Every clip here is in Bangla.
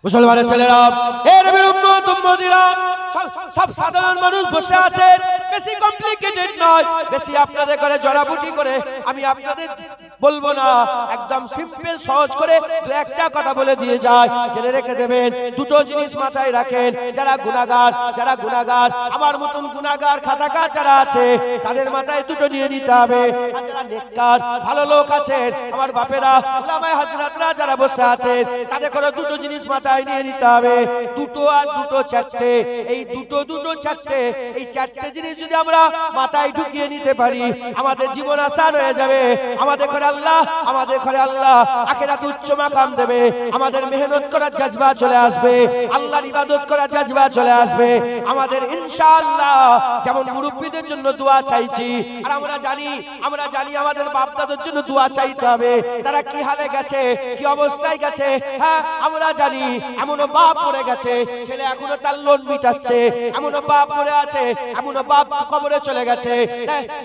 মুসলমানের ছেলেরা, এর উম্মতিরা, সব সাধারণ মানুষ বসে আছে, বেশি কমপ্লিকেটেড নয়, বেশি আপনাদের করে জড়াবুটি করে আমি আপনাদের বলবো না, একদম সিম্পল সহজ করে দু একটা কথা বলে দিয়ে যায়, জেনে রেখে দেবেন। দুটো জিনিস মাথায় রাখেন, যারা গুনাহগার আমার মতন গুনাহগার খাতাকার যারা আছে তাদের মাথায় দুটো নিয়ে নিতে হবে। আর যারা নেককার ভালো লোক আছেন, আমার বাপেরা উলামায়ে হাজরাতরা যারা বসে আছেন, তাদের করে দুটো জিনিস মাথায় নিয়ে নিতে হবে। দুটো আর দুটো চারটে, এই দুটো চারটে, এই চারটে জিনিস যদি আমরা মাথায় ঢুকিয়ে নিতে পারি, আমাদের জীবন আসান হয়ে যাবে। আমাদের ঘরে আল্লাহ আখিরাতে উচ্চ মাকাম দেবে। আমাদের মেহনত করার জজবা চলে আসবে, আল্লাহর ইবাদত করার জজবা চলে আসবে আমাদের ইনশাআল্লাহ। যেমন মুরব্বিদের জন্য দোয়া চাইছি, আর আমরা জানি আমাদের বাপ দাদার জন্য দোয়া চাইতে হবে। তারা কি হালে গেছে, কি অবস্থায় গেছে, হ্যাঁ আমরা জানি। এমনও বাপ পড়ে গেছে, ছেলে এখনো তার লোন মিটাচ্ছে, এমনও বাপ পড়ে আছে, এমনও বাপ কবরে চলে গেছে,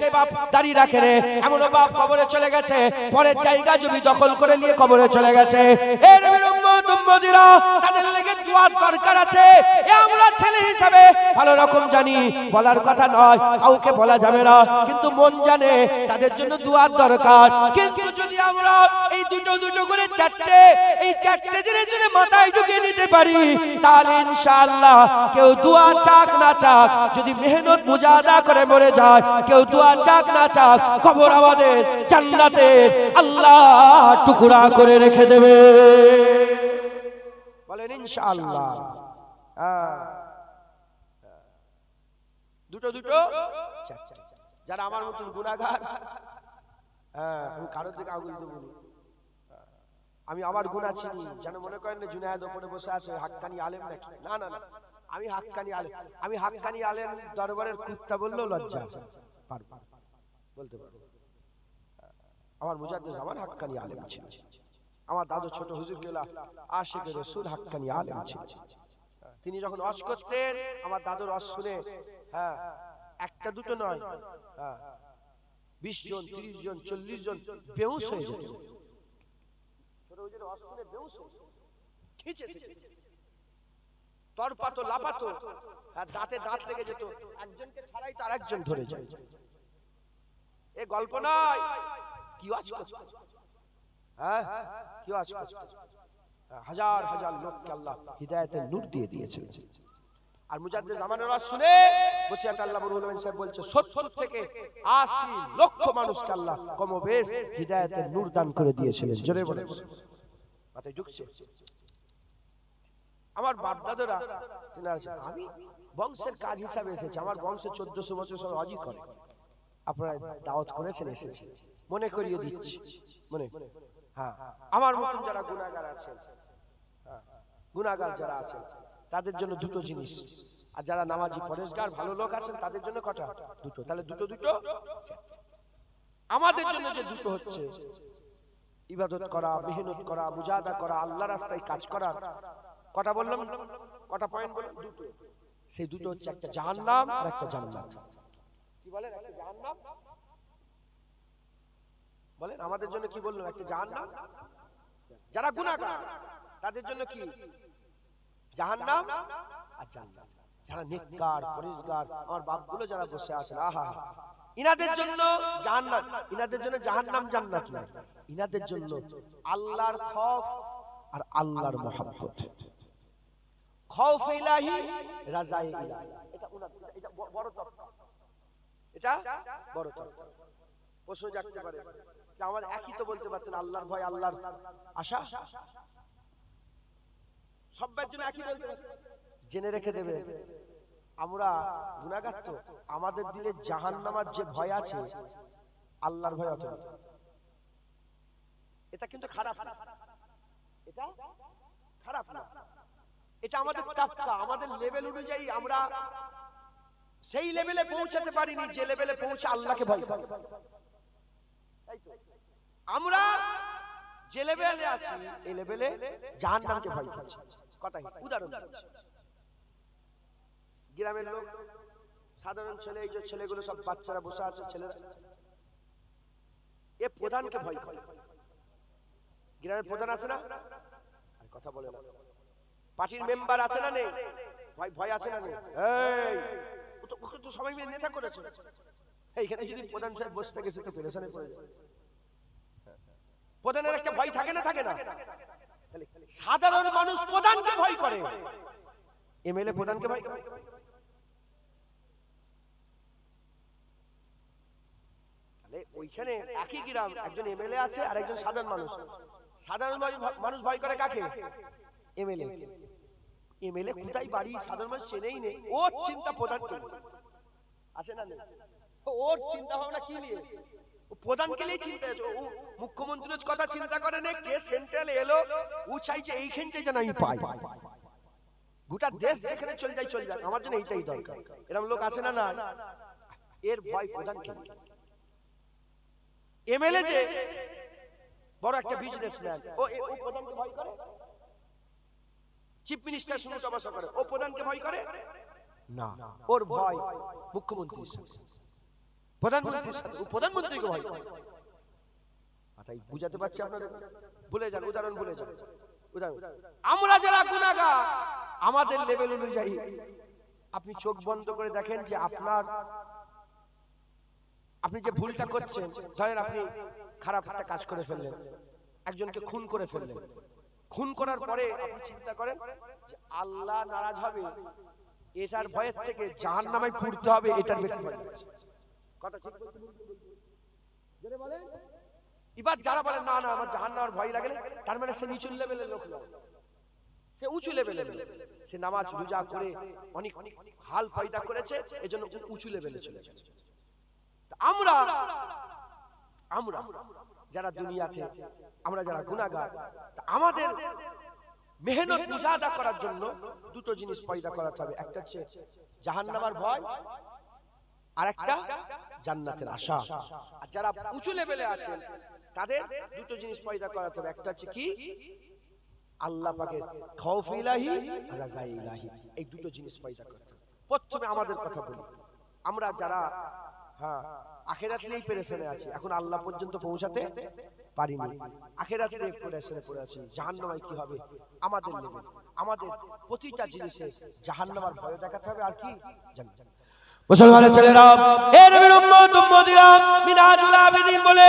সে বাপ দাঁড়িয়ে রাখে রে, এমনও বাপ কবরে চলে গেছে, পরের জায়গা জমি দখল করে নিয়ে কবরে চলে গেছে। এই নবীর উম্মতিরা, তাদের লেগে দোয়ার দরকার আছে। আমরা ছেলে হিসাবে ভালো রকম জানি, বলার কথা নয়, কাউকে বলা যাবে না, কিন্তু মন জানে তাদের জন্য দোয়ার দরকার। কিন্তু যদি আমরা এই দুটো করে চারটে, এই চারটে জিনিস যদি মাথায় ঢুকিয়ে নিতে পারি, তাহলে ইনশাআল্লাহ কেউ দোয়া চাক না চাক, যদি মেহনত মুজাহাদা করে মরে যায়, কেউ দোয়া চাক না চাক, কবর আমাদের জান্নাতের আল্লাহ টুকরা করে রেখে দেবে। বলেন ইনশাআল্লাহ। দুটো চারটে। যারা আমার মতন গুনাহগার, আমি কারোর দিকে আঙুল দেব না, আমি আমার গুনাহ চিনি। যেন মনে করেন না জুনায়েদ ওপরে বসে আছে হাক্কানি আলেম নাকি, না না না, আমি হাক্কানি আলেম দরবারের কুত্তা বললেও লজ্জা পারবো বলতে পারবো। আমার মুজাদ্দিদ জামান হাক্কানি আলেম ছিল, আমার দাদু ছোট হুজুর কেবলা আশিক রাসূল হাক্কানি আলেম ছিল। তিনি যখন ওয়াজ করতেন, আমার দাদুর ওয়াজ শুনে একটা দুটো নয়, 20 জন 30 জন 40 জন বেহুশ হয়ে যেত। ছোট হুজুরের ওয়াজ শুনে বেহুশ হয়ে খিচেছে, তরপাতো লাপাতো, দাঁতে দাঁত লেগে যেত, একজনকে ছাড়াই তার একজন ধরে যায়। এ গল্প নয়, কি ওয়াজ করতে, কি ওয়াজ করতে, হাজার হাজার লোককে আল্লাহ হিদায়াতের নূর দিয়ে দিয়েছেন। আর মুজাদ্দিদ জামানের ওয়াজ শুনে বসিয়াত আল্লাহ বরুল আমিন সাহেব বলছে 70 থেকে 80 লক্ষ মানুষকে আল্লাহ কমবেশ হিদায়াতের নূর দান করে দিয়েছিলেন। জোরে বলেন, মাথায় ঢুকছে। আমার বাপ দাদারা, আমি বংশের কাজ হিসাবে এসেছি, আমার বংশে 1400 বছর সব হজই করে। আপনারা দাওয়াত করেছেন, এসেছি, মনে করিয়ে দিচ্ছি। আমার মতন যারা গুনাহগার আছেন, গুনাহগার যারা আছেন, তাদের জন্য দুটো জিনিস। আর যারা নামাজি পরেশগার ভালো লোক আছেন, তাদের জন্য কটা? দুটো। তাহলে দুটো আমাদের জন্য যে দুটো হচ্ছে, ইবাদত করা, মেহনত করা, মুজাহাদা করা, আল্লাহর রাস্তায় কাজ করা। কটা বললাম? কটা পয়েন্ট বললাম? দুটো। সেই দুটো হচ্ছে একটা জাহান্নাম আর একটা জান্নাত। কি বলেন? একটা জাহান্নাম বলেন, আমাদের জন্য কি বললাম? একটা জাহান্নাম। যারা গুনাহগার তাদের জন্য কি? জাহান্নাম আর জান্নাত। যারা নেককার পরেশগার, আমার বাপগুলো যারা বসে আছেন, আহা, ইনাদের জন্য জাহান্নাম, ইনাদের জন্য জাহান্নাম জান্নাত না, ইনাদের জন্য আল্লাহর খৌফ আর আল্লাহর মহব্বত। খৌফ ইলাহি, রাজায়ে ইলাহি। এটা বড় তত্ত্ব, এটা বড় তত্ত্ব। প্রশ্ন জাগতে পারে যে আমাদের একই তো বলতে পারতেন, আল্লাহর ভয়, আল্লাহর আশা, সবার জন্য একই বলতে পারতেন। জেনে রেখে দেবে, আমরা গুনাহগার তো, আমাদের দিলে জাহান্নামের যে ভয় আছে, আল্লাহর ভয় অত। এটা কিন্তু খারাপ না, এটা খারাপ না, এটা আমাদের তাফকা, আমাদের লেভেল অনুযায়ী আমরা সেই লেভেলে পৌঁছাতে পারিনি যে লেভেলে পৌঁছে আল্লাহকে ভয় করি। আমরা যে লেভেলে আছি, এই লেভেলে জাহান্নামকে ভয় করছি। কথাই উদাহরণ দিচ্ছি, গ্রামের লোক, সাধারণ ছেলে, এই যে ছেলেগুলো সব বাচ্চারা বসে আছে, ছেলেরা, এ প্রধানকে ভয় করে। গ্রামের প্রধান আছে না, আর কথা বলে না, পার্টির মেম্বার আছে না নেই? ভয় আছে না নেই? এই ওকে তো সবাই মিলে নেতা করেছে। এইখানে যদি প্রধান সাহেব বসে থাকে সে তো পেরেশানে পড়ে যাবে। প্রধানের একটা ভয় থাকে না, থাকে না? তাহলে সাধারণ মানুষ প্রধানকে ভয় করে, এমএলএ প্রধানকে ভয় করে। তাহলে ওইখানে একই গ্রাম, একজন এমএলএ আছে আর একজন সাধারণ মানুষ। সাধারণ মানুষ ভয় করে কাকে? এমএলএ। এমএলএ কোথায় বাড়ি সাধারণ মানুষ চেনেই নেই, ওর চিন্তা প্রধানকে আছে না? ওর চিন্তা ভাবনা কি নিয়ে? প্রধানকে নিয়ে চিন্তা আছে। ও মুখ্যমন্ত্রীর কথা চিন্তা করে না, কে সেন্ট্রালে এলো, ও চাইছে এইখানতে যেন আমি পাই। গোটা দেশ যেখানে চলে যায় চলে যাক, আমার জন্য এইটাই দরকার। এরকম লোক আছে না? না, এর ভয় প্রধানকে। এমএলএ যে বড় একটা বিজনেসম্যান, ও প্রধানকে ভয় করে। চিফ মিনিস্টার শুনে তমাশা করে, ও প্রধানকে ভয় করে না। ওর ভয় মুখ্যমন্ত্রীর সাথে, প্রধানমন্ত্রীর সাথে, ও প্রধানমন্ত্রীকে ভয় করে। তাই বুঝাতে পারছি আপনাদের? ভুলে যান, উদাহরণ ভুলে যান। আমরা যারা গুনাহগার, আমাদের লেভেল অনুযায়ী আপনি চোখ বন্ধ করে দেখেন যে আপনি যে ভুলটা করছেন, ধরেন আপনি খারাপ একটা কাজ করে ফেললেন, একজনকে খুন করে ফেললেন। খুন করার পরে আপনি চিন্তা করেন যে আল্লাহ নারাজ হবে, এটার ভয়ের থেকে জাহান্নামে পুড়তে হবে, এটার বেশি ভয় আছে। কথা ঠিক বলেন? এবার যারা বলেন না না আমার জাহান্নামের ভয় লাগে না, তার মানে সে নিচু লেভেলের লোক নয়, সে উঁচু লেভেলের। সে নামাজ রোজা করে অনেক অনেক হাল পয়দা করেছে, এজন্য উঁচু লেভেলে চলে গেছে। আমরা যারা দুনিয়াতে, আমরা যারা গুনাহগার, আমাদের মেহনত মুজাহাদা করার জন্য দুটো জিনিস পয়দা করাতে হবে। একটা হচ্ছে জাহান্নামের ভয়, আর একটা জান্নাতের আশা। আর যারা উঁচু লেভেলে আছেন তাদের দুটো জিনিস পয়দা করাতে হবে। একটা হচ্ছে কি? আল্লাহ পাকের খৌফ ইলাহি আর রাজা ইলাহি। এই দুটো জিনিস পয়দা করতে হবে। প্রথমে আমাদের কথা বলি, আমরা যারা আখিরাত নিয়ে পেরেশানে আছি, এখন আল্লাহ পর্যন্ত পৌঁছাতে পারিনি, আখিরাত নিয়ে পেরেশানে পড়ে আছি, জাহান্নামে কি হবে আমাদের লেভেল। আমাদের প্রতিটা জিনিসে জাহান্নামের ভয় দেখাতে হবে। আর কি জানেন মুসলমানের ছেলেরা, হে নবীর উম্মত উম্মতিরা, মিনহাজুল আবিদিন বলে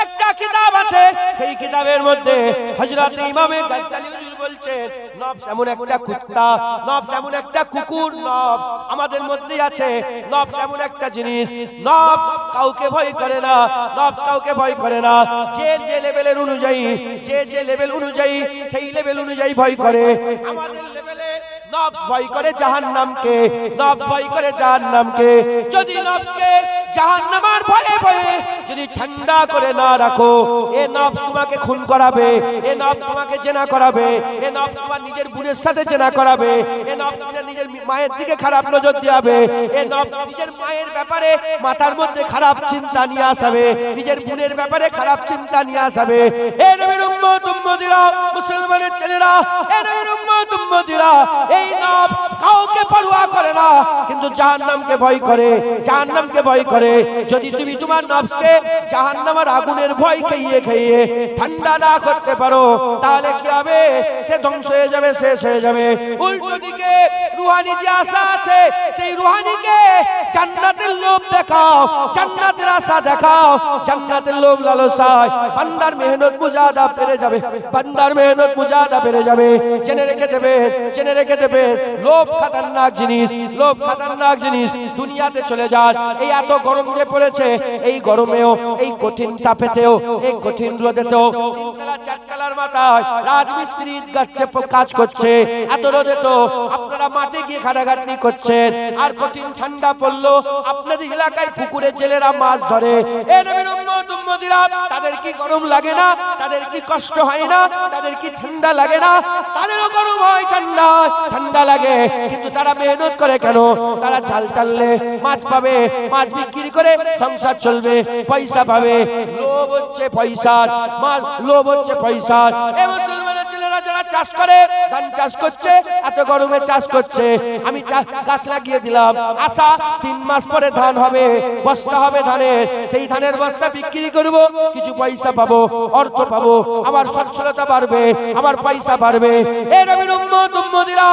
একটা কিতাব আছে, সেই কিতাবের মধ্যে হযরত ইমাম গাজ্জালী হুজুর বলছেন, নফস এমন একটা কুত্তা, নফস এমন একটা কুকুর, নফস আমাদের মধ্যে আছে। নফস এমন একটা জিনিস, নফস কাউকে ভয় করে না, নফস কাউকে ভয় করে না। যে যে লেভেলের অনুযায়ী, যে লেভেল অনুযায়ী, সেই লেভেল অনুযায়ী ভয় করে। আমাদের লেভেলে নফস ভয় করে জাহান্নামকে, নফস ভয় করে জাহান্নামকে। যদি নফসকে জাহান্নামের ভয়ে ভয়ে যদি ঠান্ডা করে না রাখো, এ নফস তোমাকে খুন করাবে, এ নফস তোমাকে জেনা করাবে, এ নফস তোমার নিজের বোনের সাথে জেনা করাবে, এ নফস নিজের মায়ের দিকে খারাপ নজর দিবে, এ নফস নিজের মায়ের ব্যাপারে মাথার মধ্যে খারাপ চিন্তা নিয়ে আসবে, নিজের বোনের ব্যাপারে খারাপ চিন্তা নিয়ে আসবে। হে নবীর উম্মত উম্মতিরা, মুসলমানের ছেলেরা, হে নবীর উম্মত উম্মতিরা, এই নফস কাউকে পরোয়া করে না, কিন্তু জাহান্নামকে ভয় করে, জাহান্নামকে ভয় করে। যদি তুমি তোমার নফসকে জাহান্নামের আগুনের ভয় খাইয়ে খাইয়ে ঠান্ডা না করতে পারো, তাহলে কি হবে? সে ধ্বংস হয়ে যাবে, শেষ হয়ে যাবে। উল্টো দিকে রুহানি যে আশা আছে, সেই রুহানিকে জান্নাতের লোভ দেখাও, জান্নাতের আশা দেখাও, জান্নাতের লোভ লালসায় বান্দার মেহনত মুজাহাদা বেড়ে যাবে, বান্দার মেহনত মুজাহাদা বেড়ে যাবে। জেনে রেখে দেবেন, জেনে রেখে দেবেন, লোভ খতরনাক জিনিস, লোভ খতরনাক জিনিস। দুনিয়াতে চলে যান, এই এত গরম যে পড়েছে, এই গরমেও, এই কঠিন তাপেতেও, এই কঠিন রোদেতেও, তিনতলা চারতলার মাথায় রাজমিস্ত্রি গাচ্ছে কাজ করছে, এত রোদে তো আপনারা মাঠে গিয়ে খাটাখাটনি করছেন। আর কঠিন ঠান্ডা পড়লো, আপনাদের এলাকায় পুকুরে জেলেরা মাছ ধরে, এই নবীর উম্মত উম্মতিরা, তাদের কি গরম লাগে না? তাদের কি কষ্ট হয় না? তাদের কি ঠান্ডা লাগে না? তাদেরও গরম হয়, ঠান্ডা ঠান্ডা লাগে, কিন্তু তারা মেহনত করে কেন? তারা জাল টানলে মাছ পাবে, মাছ বিক্রি করে সংসার চলবে, পয়সা পাবে। লোভ হচ্ছে পয়সার, লোভ হচ্ছে পয়সার। এই মুসলমানের ছেলেরা যারা চাষ করে, ধান চাষ করছে, এত গরমে চাষ করছে, আমি গাছ লাগিয়ে দিলাম, আশা 3 মাস পরে ধান হবে, বস্তা হবে ধানের, সেই ধানের বস্তা বিক্রি করব, কিছু পয়সা পাবো, অর্থ পাবো, আমার সচ্ছলতা বাড়বে, আমার পয়সা বাড়বে। এই নবীর উম্মত উম্মতিরা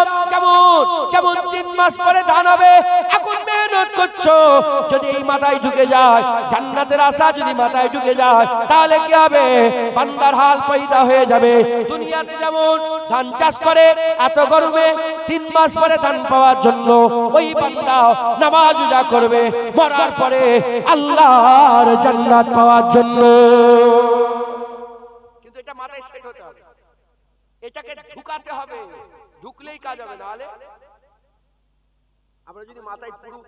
যেমন 3 মাস পরে ধান হবে, এখন মেহনত করছো, যদি এই মাথায় ঢুকে যায়, জান্নাতের আশা যদি মাথায় ঢুকে যায়, তাহলে কি হবে? বান্দার হাল পয়দা হয়ে যাবে। দুনিয়াতে যেমন ধান চাষ করে, এত গরমে 3 মাস পরে ধান পাওয়ার জন্য ওই বান্দা নামাজ রোজা করবে, মরার পরে আল্লাহর জান্নাত পাওয়ার জন্য। কিন্তু এটা মাথায় সেট হতে হবে, এটাকে ঢুকাতে হবে, ঢুকলেই কাজ হবে। না হলে আমরা যদি মাথায় পুরো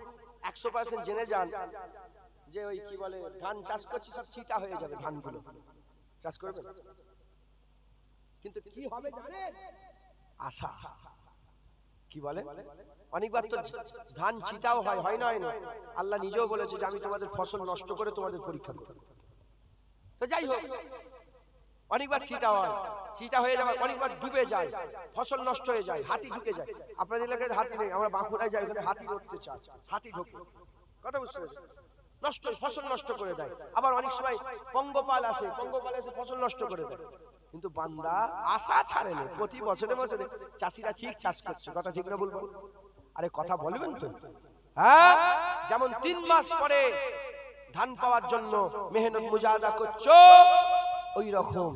100% জেনে যান যে ওই কি বলে ধান চাষ করছি, সব চিটা হয়ে যাবে, ধানগুলো চাষ করবে, কিন্তু কি হবে জানেন? আশা কি বলে, অনেকবার তো ধান চিটাও হয়, হয় না? আল্লাহ নিজেও বলেছে যে আমি তোমাদের ফসল নষ্ট করে তোমাদের পরীক্ষা করব। তো যাই হোক, অনেকবার চিটা হয়, চিটা হয়ে যাবে, অনেকবার ডুবে যায়, ফসল নষ্ট হয়ে যায়, হাতি ঢুকে যায়। আপনাদের এলাকায় হাতি নেই, আমরা বাঁকুড়ায় যাই, ওখানে হাতি ধরতে চায়, হাতি ঢোকে, কথা বুঝতে পেরেছেন? নষ্ট, ফসল নষ্ট করে দেয়। আবার অনেক সময় পঙ্গপাল আসে, পঙ্গপাল এসে ফসল নষ্ট করে দেয়। কিন্তু বান্দা আশা ছাড়ে না, প্রতি বছরে বছরে চাষিরা ঠিক চাষ করছে, কথা ঠিক না বলবো? আরে কথা বলবেন তো? হ্যাঁ, যেমন 3 মাস পরে ধান পাওয়ার জন্য মেহনত মুজাহাদা করছো, ওই রকম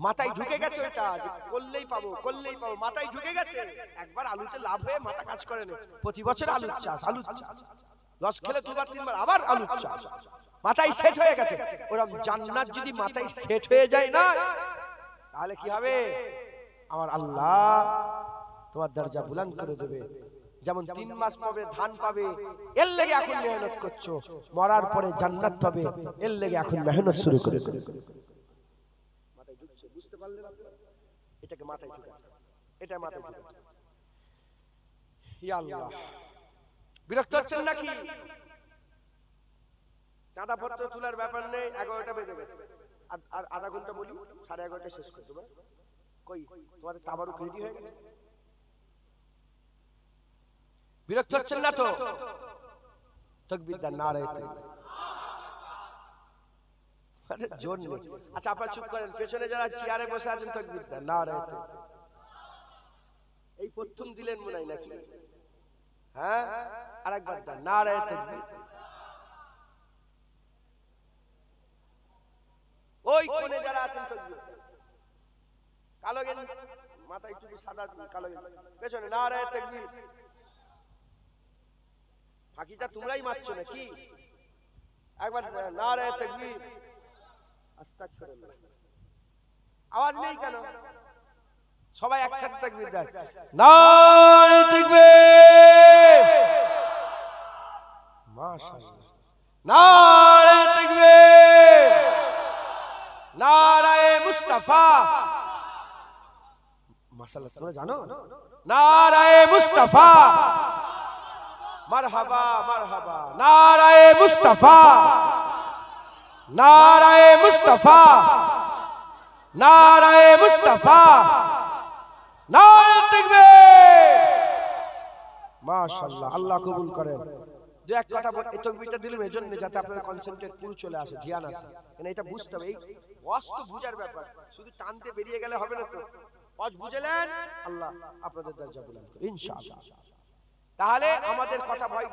মাথায় ঢুকে গেছে ওইটা, যে করলেই পাবো, করলেই পাবো, মাথায় ঢুকে গেছে। একবার আলুতে লাভ হয়ে মাথা কাজ করে না, প্রতি বছর আলুর চাষ, আলুর চাষ, লস খেলে 2বার 3বার আবার আলুর চাষ, মাথায় সেট হয়ে গেছে। ওরকম জান্নাত যদি মাথায় সেট হয়ে যায় না, তাহলে কি হবে? আমার আল্লাহ তোমার দরজা বুলন্দ করে দেবে। যেমন 3 মাস পাবে, ধান পাবে, এর লেগে এখন মেহনত করছো, মরার পরে জান্নাত পাবে, এর লেগে এখন মেহনত শুরু করে দেবে। মাথায় ঢুকছে, বুঝতে পারলেন? এটাকে মাথায় ঢুকাতে, এটা মাথায় ঢুকাতে। ইয়া আল্লাহ, বিরক্ত হচ্ছেন নাকি? চাঁদা পত্র তোলার ব্যাপার নেই, 11টা বেজে গেছে, আর আধা ঘন্টা বলি, 11:30 শেষ করে দেবো। কই তোমাদের তাবারুক রেডি হয়ে গেছে? বিরক্ত হচ্ছেন না তো? তাকবীর দেন, নারে তাকবীর। আরে জোর নেই। আচ্ছা আপনারা চুপ করেন, পেছনে যারা চেয়ারে বসে আছেন তাকবীর দেন, নারে তাকবীর। এই প্রথম দিলেন মনে হয় নাকি? হ্যাঁ, আরেকবার দেন, নারে তাকবীর। ওই কোণে যারা আছেন তাকবীর। কালো গেঞ্জি, মাথায় টুপি, সাদা কালো গেঞ্জি, পেছনে নারে তাকবীর। ফাঁকিটা তোমরাই মারছো নাকি? একবার নারে তাকবীর। আস্তাগফিরুল্লাহ। আওয়াজ নেই কেন? সবাই একসাথে তাকবীর দেন, নারে তাকবীর। মাশাআল্লাহ, নারে তাকবীর, নারে মুস্তাফা। মাশাআল্লাহ, তোমরা জানো? নারে মুস্তাফা, মারহাবা মারহাবা, নারায়ে মুস্তাফা, নারায়ে মুস্তাফা, নারায়ে মুস্তাফা, নারে তাকবীর। মাশাআল্লাহ, আল্লাহ কবুল করেন। দু এক কথা এই তাকবীরটা দিলাম এজন্য যাতে আপনাদের কনসেন্ট্রেট পুরো চলে আসে, ধ্যান আসে, মানে এটা বুঝতে হবে। এই ওয়াজ বুঝার ব্যাপার, শুধু টানতে বেরিয়ে গেলে হবে না। তো ওয়াজ বুঝলেন, আল্লাহ আপনাদের দরজা বুলন্দ করুন ইনশাআল্লাহ। তাহলে আমাদের কথা ভয়,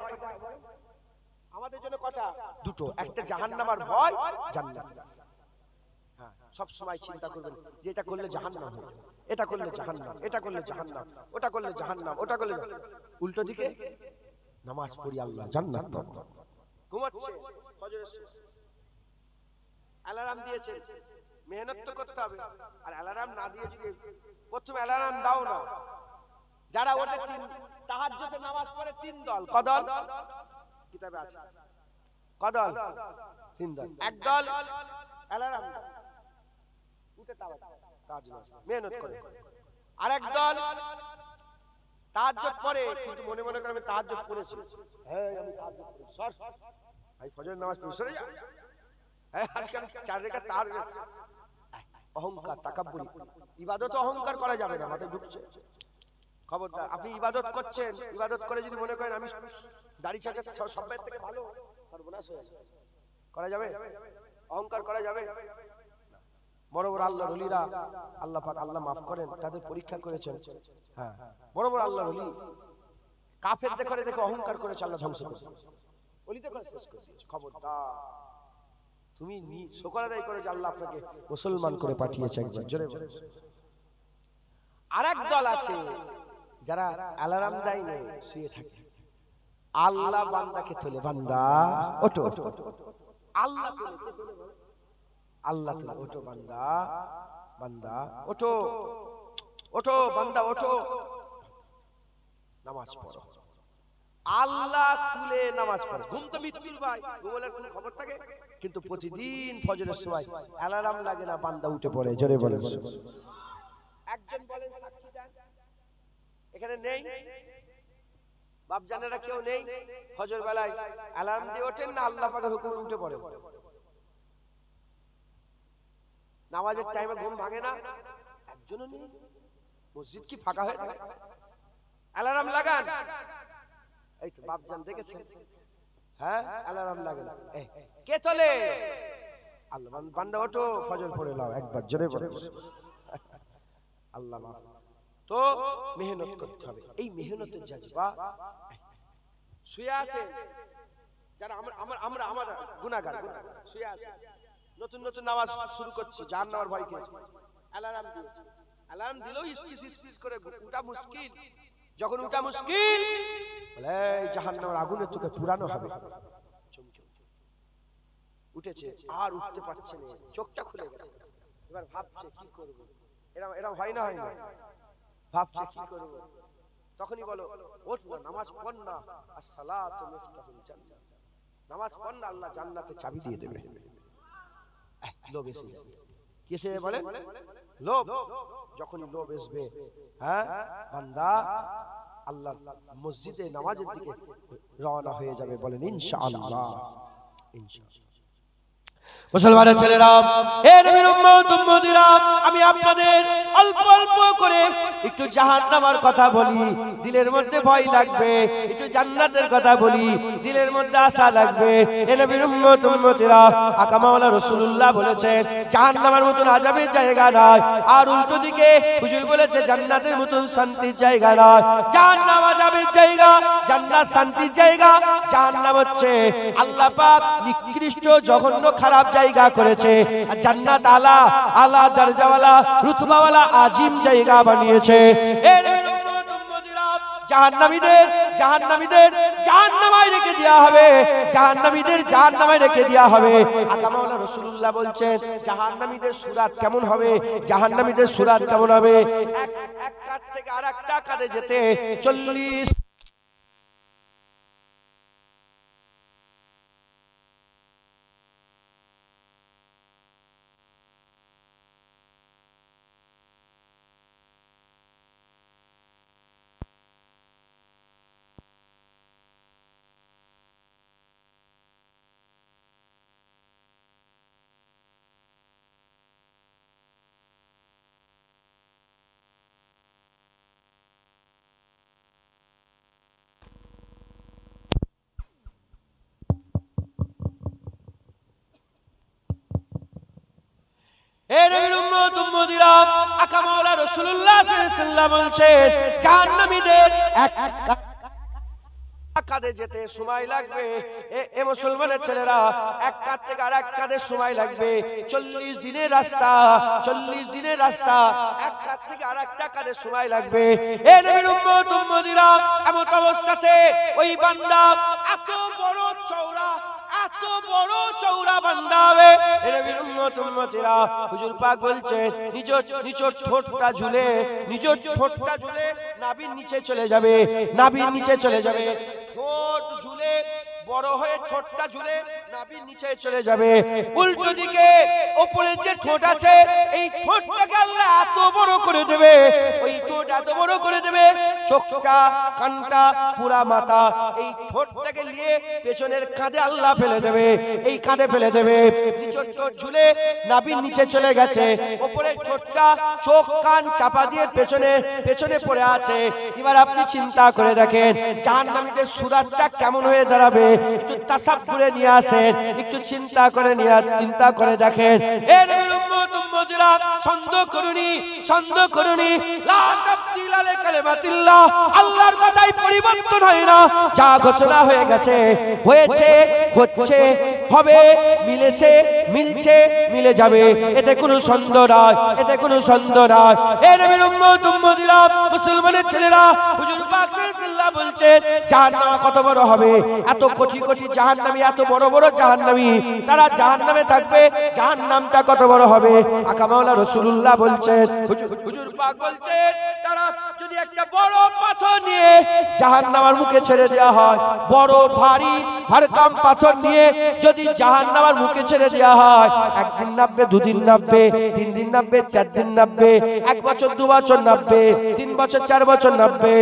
আমাদের জন্য কথা দুটো, একটা জাহান্নাম আর ভয় জান্নাতের আশা। হ্যাঁ, সব সময় চিন্তা করবেন যে এটা করলে জাহান্নাম হবে, এটা করলে জাহান্নাম, এটা করলে জাহান্নাম, ওটা করলে জাহান্নাম, ওটা করলে। উল্টো দিকে নামাজ পড়ি, আল্লাহ জান্নাত পাবো। ঘুমাচ্ছে, ফজরের অ্যালার্ম দিয়েছে, মেহনত তো করতে হবে। আর অ্যালার্ম না দিয়ে যদি প্রথমে অ্যালার্ম দাও না, যারা ওঠে তাহাজ্জুদে নামাজ পড়ে 3 দল, কদল কিতাবে আছে, কদল 3 দল। এক দল অ্যালার্ম উঠে তাহাজ্জুদ মেহনত করে, আরেক দল তাহাজ্জুদ পড়ে কিন্তু মনে মনে করে আমি তাহাজ্জুদ পড়েছি, হ্যাঁ আমি তাহাজ্জুদ পড়েছি, সর ভাই ফজরের নামাজ পড়ে সরে যা, হ্যাঁ আজকে আমি 4 রাকাত তাহাজ্জুদ। অহংকার, তাকাব্বুরি। ইবাদত অহংকার করা যাবে না, মাথায় ঢুকছে? খবরদার। আপনি ইবাদত করছেন, ইবাদত করে যদি মনে করেন আমি দাড়ি চাচা সবার থেকে ভালো, সর্বনাশ হয়ে যাবে। করা যাবে? অহংকার করা যাবে? বড় বড় আল্লাহর ওলিরা, আল্লাহ পাক আল্লাহ মাফ করেন, তাদের পরীক্ষা করেছেন। হ্যাঁ, বড় বড় আল্লাহর ওলি কাফেরদের করে দেখে অহংকার করেছে, আল্লাহ ধ্বংস করেছে, ওলিদের করে শেষ করে দিয়েছে। খবরদার, তুমি শুকর আদায় করে যে আল্লাহ আপনাকে মুসলমান করে পাঠিয়েছে। একবার জোরে বলো। আরেক দল আছে যারা অ্যালার্ম দেয় না, শুয়ে থাকে। আল্লাহ বান্দাকে তোলে, বান্দা ওঠো, আল্লাহ তোলে, আল্লাহ তোলে, ওঠো বান্দা, বান্দা ওঠো, ওঠো বান্দা ওঠো, নামাজ পড়ো। আল্লাহ তুলে নামাজ পড়ো। ঘুম তো মৃত্যুর ভাই, ঘুমলের কোনো খবর থাকে? কিন্তু প্রতিদিন ফজরের সময় অ্যালার্ম লাগে না, বান্দা উঠে পড়ে। জোরে বলে। একজন বলেন সাক্ষী দেন, এখানে নেই বাপজানেরা কেউ নেই? ফজর বেলায় অ্যালার্ম দিয়ে ওঠেন না আল্লাহ পাকের হুকুমে উঠে পড়ে? নামাজের টাইমে ঘুম ভাঙে না? একজনও নেই। মসজিদ কি ফাঁকা হয়ে থাকে? অ্যালার্ম লাগান। এই তো বাপজান দেখেছেন, হ্যাঁ অ্যালার্ম লাগে না। কে তোলে? আল্লাহ। বান্দা ওঠো, ফজর পড়ে নাও। একবার জোরে বলে। আল্লাহ মাফ। তো মেহনত করতে হবে, এই মেহনতের জাজবা। শুয়ে আছে যারা আমরা গুনাহগার, শুয়ে আছে, নতুন নতুন নামাজ শুরু করছি, জাহান্নামের ভয় কি? অ্যালার্ম দিয়েছে, অ্যালার্ম দিলেও ইসপিস করে উঠা মুশকিল। যখন উঠা মুশকিল, বলে জাহান্নামের আগুনে তোকে পুরানো হবে। উঠেছে, আর উঠতে পারছে না, চোখটা খুলে গেছে। এবার ভাবছে কি করব। এরকম হয় না, হয় না? ভাবছে কি করব। তখনই বলো, ওঠ না, নামাজ পড় না, আসসালাতু মিফতাহুল জান্নাহ। নামাজ পড় না, আল্লাহ জান্নাতে চাবি দিয়ে দেবে। লোভ এসে যাবে। কিসে বলে? লোভ। যখনই লোভ আসবে, হ্যাঁ বান্দা আল্লাহ মসজিদে নামাজের দিকে রওনা হয়ে যাবে। বলেন ইনশাআল্লাহ। ইনশাআল্লাহ। মুসলমানের ছেলেরা, হে নবীর উম্মত উম্মতিরা, আমি আপনাদের অল্প অল্প করে একটু জাহান্নামের কথা বলি, দিলের মধ্যে ভয় লাগবে। একটু জান্নাতের কথা বলি, দিলের মধ্যে আশা লাগবে। হে নবীর উম্মত উম্মতিরা, আকা মাওলানা রাসূলুল্লাহ বলেছেন জাহান্নামের মতন আযাবের জায়গা নাই, আর উল্টো দিকে হুজুর বলেছে জান্নাতের মতন শান্তির জায়গা নাই। জাহান্নাম আযাবের জায়গা, জান্নাত শান্তির জায়গা। জাহান্নাম হচ্ছে আল্লাহ পাক নিকৃষ্ট জঘন্য খারাপ জায়গা করেছে, আর জান্নাত আলা আলা দরজাওয়ালা রুতবাওয়ালা আজিম জায়গা বানিয়েছে। এর উম্মত উম্মতিরা, জাহান্নামীদের জাহান্নামায় রেখে দেয়া হবে, জাহান্নামীদের জাহান্নামায় রেখে দেয়া হবে। আকা মাওলানা রাসূলুল্লাহ বলছেন জাহান্নামীদের সুরাত কেমন হবে? জাহান্নামীদের সুরাত কেমন হবে? এক কাত থেকে আরেকটা কাতে যেতে 40 হে নবীর উম্মত উম্মতিরা, আকা মাওলানা রাসূলুল্লাহ সাল্লাল্লাহু আলাইহি ওয়াসাল্লাম বলেন জাহান্নামীদের এক কাঁধে যেতে সময় লাগবে। এ মুসলমানের ছেলেরা, এক কাঁধ থেকে আরেক কাঁধে সময় লাগবে 40 দিনের রাস্তা, 40 দিনের রাস্তা, এক কাঁধ থেকে আরেকটা কাঁধে সময় লাগবে। হে নবীর উম্মত উম্মতিরা, এমন অবস্থাতে ওই বান্দা এত বড় চওড়া বান্দা হবে। হে নবীর উম্মত উম্মতিরা, হুজুর পাক বলছেন নিচের ঠোঁটটা ঝুলে, নাভির নিচে চলে যাবে, নাভির নিচে চলে যাবে। ঠোঁট ঝুলে বড় হয়ে ঠোঁটটা ঝুলে নাভির নিচে চলে যাবে। উল্টো দিকে উপরে যে ঠোঁট আছে, এই ঠোঁটটাকে আল্লাহ এত বড় করে দেবে, ওই ঠোঁট এত বড় করে দেবে চোখটা, কানটা, পুরা মাথা, এই ঠোঁটটাকে নিয়ে পেছনের কাঁধে আল্লাহ ফেলে দেবে, এই কাঁধে ফেলে দেবে। নিচের ঠোঁট ঝুলে নাভির নিচে চলে গেছে, উপরের ঠোঁটটা চোখ কান চাপা দিয়ে পেছনে পেছনে পড়ে আছে। এবার আপনি চিন্তা করে দেখেন জাহান্নামীদের সুরাতটা কেমন হয়ে দাঁড়াবে। একটু তাসাব্বুরে নিয়ে আসেন, একটু চিন্তা করে দেখেন। এ নবীর উম্মত উম্মতিরা, সন্দেহ করুনি লা তাবদিলা লিকালিমাতিল্লাহ, আল্লাহর কথাই পরিবর্তন হয় না। যা ঘোষণা হয়ে গেছে, হয়েছে, হচ্ছে, হবে, মিলছে, মিলে যাবে, এতে কোনো সন্দেহ নাই। এ নবীর উম্মত উম্মতিরা, মুসলমানের ছেলেরা, হুজুর পাক সাল্লাল্লাহু বলছেন জাহান্নাম কত বড় হবে। এত কোটি কোটি জাহান্নামী, এত বড় বড় জাহান্নামী, তারা জাহান্নামে থাকবে, জাহান্নামটা কত বড় হবে। আকা মাওলা রাসূলুল্লাহ বলছেন, হুজুর পাক বলছেন, তারা যদি একটা বড় পাথর নিয়ে জাহান্নামের মুখে ছেড়ে দেওয়া হয়, বড় ভারী ভারকাম পাথর নিয়ে যদি জাহান্নামের মুখে ছেড়ে দেওয়া হয়, একদিন নাববে, দুদিন নাববে, 3 দিন নাববে, 4 দিন নাববে, 1 বছর 2 বছর নাববে, 3 বছর 4 বছর নাববে,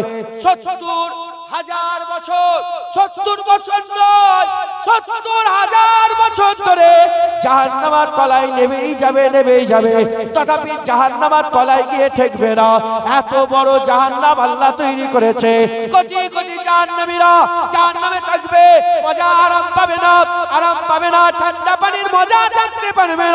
70,000 বছর, 70 বছর নয়, 70,000 বছর ধরে জাহান্নামের তলায় নেবেই যাবে, তথাপি জাহান্নামের তলায় গিয়ে ঠেকবে না। এত বড় জাহান্নাম আল্লাহ তৈরি করেছে। কোটি কোটি জাহান্নামীরা জাহান্নামে থাকবে, মজা আরাম পাবে না, ঠান্ডা পানির মজা চাখতে পারবে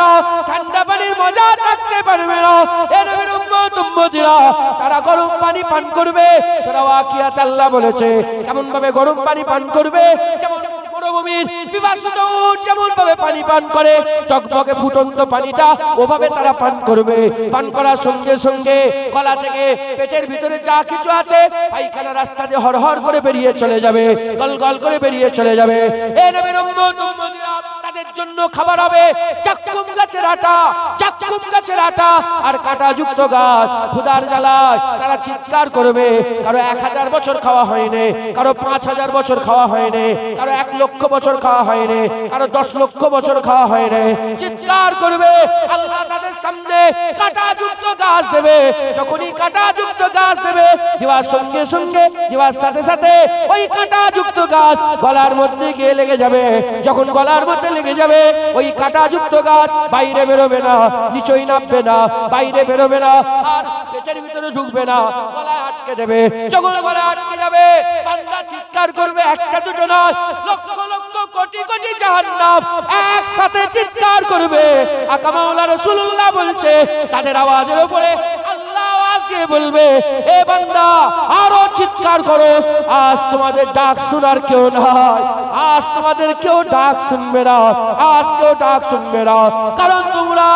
না, এ নবীর উম্মত উম্মতিরা, তারা গরম পানি পান করবে। সূরা ওয়াকিয়াতে আল্লাহ বলেছে কেমন ভাবে গরম পানি পান করবে, যেমন মরুভূমির পিপাসিত উট যেমন ভাবে পানি পান করে, টকবকে ফুটন্ত পানিটা ওভাবে তারা পান করবে। পান করার সঙ্গে সঙ্গে গলা থেকে পেটের ভিতরে যা কিছু আছে পায়খানা রাস্তা দিয়ে হরহর করে বেরিয়ে চলে যাবে, গলগল করে বেরিয়ে চলে যাবে। এ নবীর উম্মত উম্মতিরা, তাদের জন্য খাবার হবে জাক্কুম গাছের আটা আর কাঁটাযুক্ত গাছ। ক্ষুধার জ্বালায় তারা চিৎকার করবে। কারো 1000 বছর খাওয়া হয়নি, কারো 5000 বছর খাওয়া হয়নি, কারো 1 লক্ষ বছর খাওয়া হয়নি, কারো 10 লক্ষ বছর খাওয়া হয়নি। চিৎকার করবে, আল্লাহ তাদের সামনে কাঁটাযুক্ত গাছ দেবে। যখনই কাঁটাযুক্ত গাছ দেবে, দেওয়ার সঙ্গে সঙ্গে, দেওয়ার সাথে সাথে ওই কাঁটাযুক্ত গাছ গলার মধ্যে গিয়ে লেগে যাবে। যখন গলার মধ্যে লেগে যাবে, ওই কাঁটাযুক্ত গাছ বাইরে বেরোবে না, নিচেই নামবে না, বাইরে বেরোবে না, আর পেটের ভিতরে ঢুকবে না, গলায় আটকে দেবে। যখন গলায় আটকে যাবে, বান্দা চিৎকার করবে, একটা দুটো নয়, লক্ষ লক্ষ কোটি কোটি জাহান্নাম একসাথে চিৎকার করবে। আকা মাওলা রাসূলুল্লাহ বলছে, তাদের আওয়াজের উপরে আল্লাহ আওয়াজ দিয়ে বলবে, এ বান্দা আরো চিৎকার করো, আজ তোমাদের ডাক শোনার কেউ নাই, আজ তোমাদের কেউ ডাক শুনবে না, কারণ তোমরা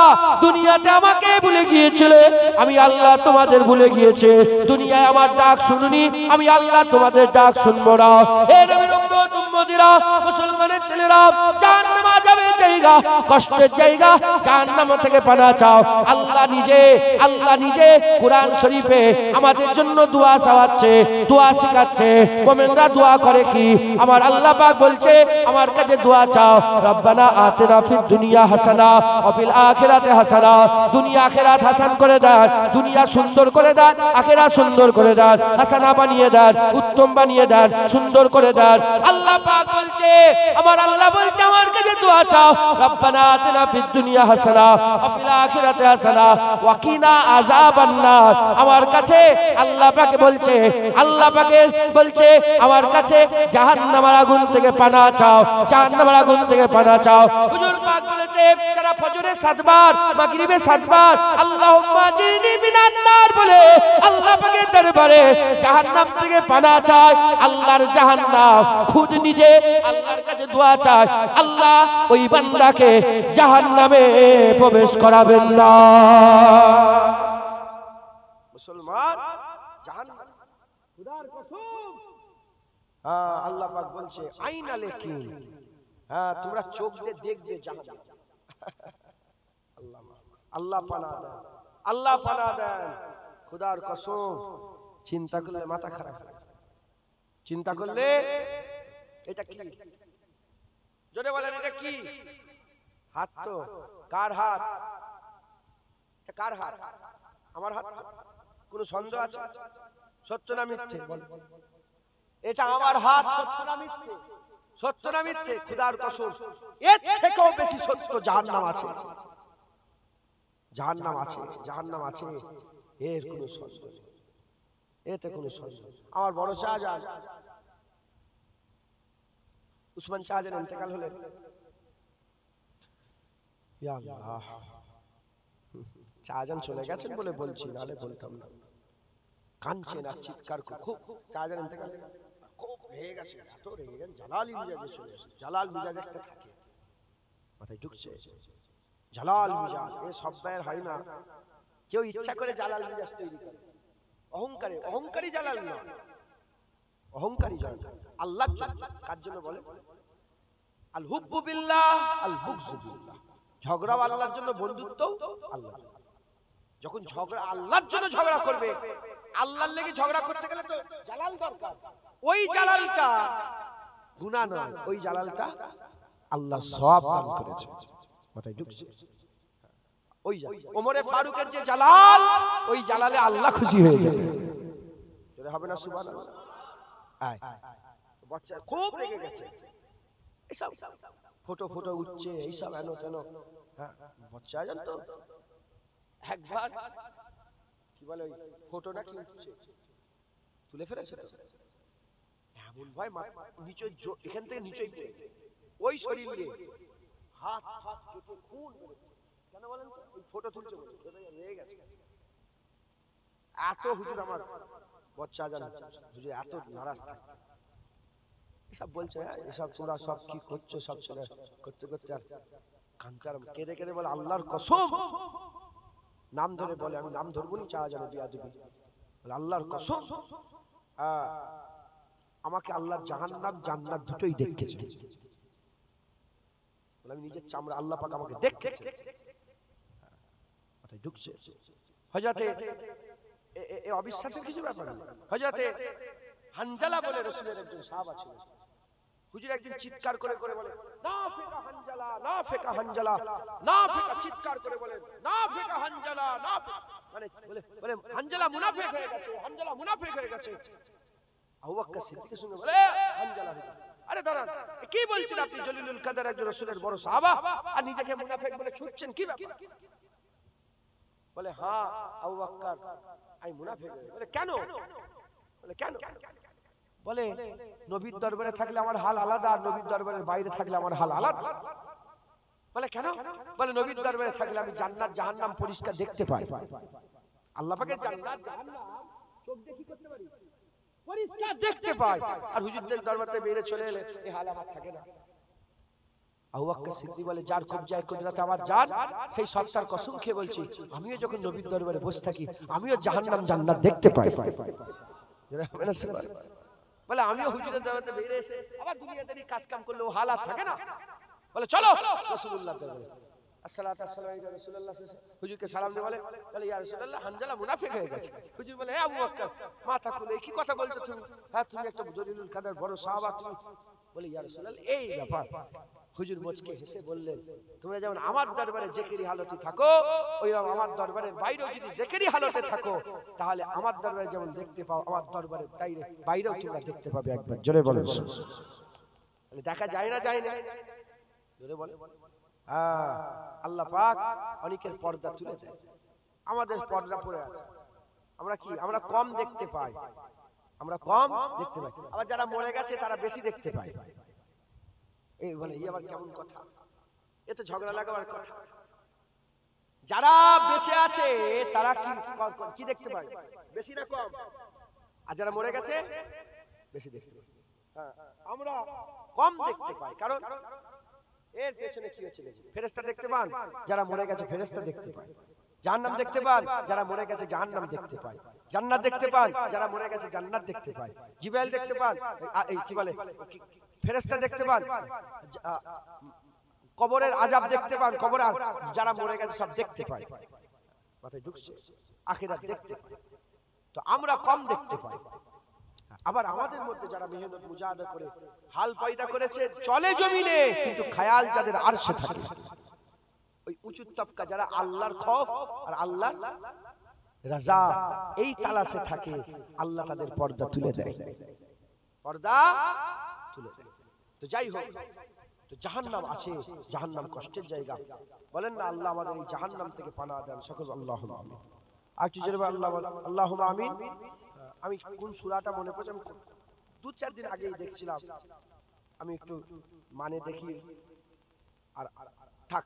দুনিয়াতে আমাকে ভুলে গিয়েছিলে, আমি আল্লাহ তোমাদের ভুলে গিয়েছে। দুনিয়ায় আমার ডাক শুনুনি, আমি আল্লাহ তোমাদের ডাক শুনবো না। এ নবীর উম্মত উম্মতিরা, মুসলমানের ছেলেরা, জাহান্নামে যাবে জায়গা, কষ্টের জায়গা, জাহান্নাম থেকে পানা চাও। আল্লাহ নিজে কুরআন শরীফে আমাদের জন্য দোয়া চাওয়াচ্ছে, দোয়া শিখাচ্ছে। মুমিনরা দোয়া করে কি? আমার আল্লাহ পাক বলছে, আমার কাছে দোয়া চাও, রব্বানা আতিনা ফিদ দুনিয়া হাসানা ওয়া ফিল আখিরাতি হাসানা। দুনিয়া আখিরাত হাসান করে দেন, দুনিয়া সুন্দর করে দেন, আখিরাত সুন্দর করে দেন, হাসানা বানিয়ে দেন, উত্তম বানিয়ে দেন, সুন্দর করে দেন। আল্লাহ পাক বলছে, আমার আল্লাহ বলছে, আমার কাছে দোয়া চাও, রব্বানা আতিনা ফিদ দুনিয়া হাসানা ওয়া ফিল আখিরাতি হাসানা ওয়া কিনা আযাবান নার। আমার কাছে আল্লাহ পাক বলছে, আমার কাছে জাহান্নামের আগুন থেকে পানা চাও, জাহান্নামের আগুন থেকে পানা চাও। হুজুর পাক বলেছে, যারা ফজরে 7 বার, মাগরিবে 7 বার আল্লাহুম্মা জিরনি মিনান নার বলে আল্লাহ পাকের দরবারে জাহান্নাম থেকে পানা চায়, আল্লাহর জাহান্নাম খুদ নিজে আল্লাহর কাছে দোয়া চায়, আল্লাহ ওই বান্দাকে জাহান্নামে প্রবেশ করাবেন না। মুসলমান জাহান্নাম, খুদার কসম, আল্লাহ পাক বলছে, আইনা লেকিন, তোমরা চোখ দিয়ে দেখবে জাহান্নাম। আল্লাহ পানা দেন, খুদার কসম। চিন্তা করলে মাথা খারাপ, চিন্তা করলে এটা কি? জোরে বলেন, এটা কি? হাত তো কার হাত? কার হাত? আমার হাত। কোনো সন্দেহ আছে? সত্য না মিথ্যে? এটা আমার হাত, সত্য না মিথ্যে? সত্য না মিথ্যে? খোদার কসম এর থেকেও বেশি সত্য জাহান্নাম আছে, জাহান্নাম আছে, জাহান্নাম আছে, এর কোনো সন্দেহ নেই, এতে কোনো সন্দেহ। আমার বড় শাহজাহান উসমান শাহজাহান ইন্তেকাল হলেন, ইয়া আল্লাহ, শাহজাহান চলে গেছেন বলে বলছি, নাহলে বলতাম না। কাঁদছেন আর চিৎকার করে, খুব শাহজাহান ইন্তেকাল খুব রেগে গেছে, এত রেগে গেছেন, জালালি মিজাজে চলে এসেছে। জালাল মিজাজ একটা থাকে, মাথায় ঢুকছে, জালাল মিজাজ, এ সব ভাইয়ের হয় না, কেউ ইচ্ছা করে জালাল মিজাজ তৈরি করে, অহংকারে, অহংকারী জালাল না, অহংকারী জালাল। আল্লাহ কার জন্য বলে? আল হুব্বু বিল্লাহ আল বুগযু বিল্লাহ, ঝগড়া আল্লাহর জন্য, বন্ধুত্ব আল্লাহ। যখন ঝগড়া আল্লাহর জন্য ঝগড়া করবে, আল্লাহর লেগে ঝগড়া করতে গেলে তো জালাল দরকার। ওই জালালটা গুনাহ নয়, ওই জালালটা আল্লাহ সওয়াব দান করেছে, মাথায় ঢুকছে। ওই ওমরে ফারুকের যে জালাল, ওই জালালে আল্লাহ খুশি হয়ে যাবে, এটা হবে না? সুবহানাল্লাহ। আয় বাচ্চা খুব রেগে গেছে, এইসব ফটো ফটো উঠছে, এইসব এনো তেন, হ্যাঁ বাচ্চা জান তো একবার কি বলে ওই ফটোটা কি উঠছে, তুলে ফেলেছে তো, এমন ভাই নিচে, এখান থেকে নিচে ওই শরীর দিয়ে হাত হাত কেটে খুন বেরোচ্ছে। কেন বলেন তো? ওই ফটো তুলছে বলে রেগে গেছে। এত হুজুর আমার বাচ্চা জান হুজুর এত নারাজ থাকে, এসব বলছে, এসব তোরা সব কি করছো, সব ছেলে করতে করতে আর কান্তার কেঁদে কেঁদে বলে আল্লাহর কসম, নাম ধরে বলে, আমি নাম ধরবো নি, চা জানো দিয়া দিবি, বলে আল্লাহর কসম আমাকে আল্লাহর জাহান্নাম জান্নাত দুটোই দেখেছে, বলে আমি নিজের চামড়া, আল্লাহ পাক আমাকে দেখেছে, মাথায় ঢুকছে। হযরতে এই অবিশ্বাসের কিছু ব্যাপার না। হযরতে হানজালা বলে রাসূলের একজন সাহাবা ছিলেন, হুজুর একদিন চিৎকার করে করে বলে না ফেকা হানজালা, না ফেকা হানজালা, না ফেকা, চিৎকার করে বলে না ফেকা হানজালা, না মানে বলে বলে হানজালা মুনাফিক হয়ে গেছে, হানজালা মুনাফিক হয়ে গেছে। আবু বকর সিদ্দিক শুনে বলে হানজালা, আরে দাঁড়ান, কি বলছেন আপনি? জলিলুল কদর একজন রাসূলের বড় সাহাবা, আর নিজেকে মুনাফিক বলে ছুটছেন, কি ব্যাপার? বলে হ্যাঁ আবু বকর, আমি মুনাফিক। বলে কেন? বলে কেন? বলে নবীর দরবারে থাকলে আমার হাল আলাদা, আর নবীর দরবারের বাইরে থাকলে আমার হাল আলাদা। বলে কেন? বলে নবীর দরবারে থাকলে আমি জান্নাত জাহান্নাম পরিষ্কার দেখতে পাই, আল্লাহ পাকের জান্নাত জাহান্নাম চোখ দিয়ে কি করতে পারি? পরিষ্কার দেখতে পাই। আর হুজুরদের দরবারে বাইরে চলে এলে এই হাল আমার থাকে না। আবু বকর সিদ্দিক বলে যার কবজায় কুদরত আমার জান, সেই সত্তার কসম খেয়ে বলছি, আমিও যখন নবীর দরবারে বসে থাকি, আমিও জাহান্নাম জান্নাত দেখতে পাই। বলে আমিও হুজুরের দরবারে বেরিয়ে এসে আবার দুনিয়াদারি কাজ কাম করলে ও হালাত থাকে না। বলে চলো রাসূলুল্লাহ দরবারে, আসসালাতু আসসালামু আলাইকা রাসূলুল্লাহ, হুজুরকে সালাম দিয়ে বলে বলে ইয়া রাসূলুল্লাহ, হানজালা মুনাফিক হয়ে গেছে। হুজুর বলে হে আবু বকর, মাথা খুলে কি কথা বলছো তুমি? হ্যাঁ তুমি একটা জলিলুল কদর বড় সাহাবা তুমি। বলে ইয়া রাসূলুল্লাহ এই ব্যাপার। হুজুর মুচকে হেসে বললেন তোমরা যেমন আমার দরবারে জিকিরি হালতে থাকো, ওইরকম আমার দরবারের বাইরেও যদি জিকিরি হালতে থাকো, তাহলে আমার দরবারে যেমন দেখতে পাও, আমার দরবারের বাইরেও তোমরা দেখতে পাবে। একবার জোরে বলেন। দেখা যায় না? যায় না? জোরে বলে। হ্যাঁ, আল্লাহ পাক অনেকের পর্দা তুলে দেয়, আমাদের পর্দা পড়ে আছে। আমরা কি? আমরা কম দেখতে পাই, আমরা কম দেখতে পাই। আবার যারা মরে গেছে তারা বেশি দেখতে পায়। এই বলে এই আবার কেমন কথা? এ তো ঝগড়া লাগাবার কথা। যারা বেঁচে আছে তারা কি দেখতে পায়? বেশি না কম? আর যারা মরে গেছে বেশি দেখতে পায়। হ্যাঁ, আমরা কম দেখতে পাই, কারণ এর পেছনে কি হচ্ছে দেখি। ফেরেশতা দেখতে পান, যারা মরে গেছে ফেরেশতা দেখতে পায়। জাহান্নাম দেখতে পান, যারা মরে গেছে জাহান্নাম দেখতে পায়। জান্নাত দেখতে পান, যারা মরে গেছে জান্নাত দেখতে পায়। জিবরাইল দেখতে পান, এই কি বলে ফেরেশতা দেখতে পান। কবরের আযাব দেখতে পান, কবরে যারা মরে গেছে সব দেখতে পায়। মাথায় ঢুকছে? আখিরাত দেখতে পায়। তো আমরা কম দেখতে পাই। আবার আমাদের মধ্যে যারা মেহনত মুজাহাদা করে হাল পয়দা করেছে, চলে জমিনে, কিন্তু খায়াল যাদের আরশে থাকে, ওই উঁচু তবকা যারা আল্লাহর খৌফ আর আল্লাহর রাজা এই তালাশে থাকে, আল্লাহ তাদের পর্দা তুলে দেয়, পর্দা তুলে দেয়। তো যাই হোক, তো জাহান্নাম আছে, জাহান্নাম কষ্টের জায়গা। বলেন না আল্লাহ আমাদের এই জাহান্নাম থেকে পানাহ দেন, সকল আল্লাহুম্মা আমিন। আর কি জোরে আল্লাহ আল্লাহুম্মা আমিন। আমি কোন সূরাটা মনে পড়ছে, আমি 2-4 দিন আগেই দেখছিলাম, আমি একটু মানে দেখি আর থাক।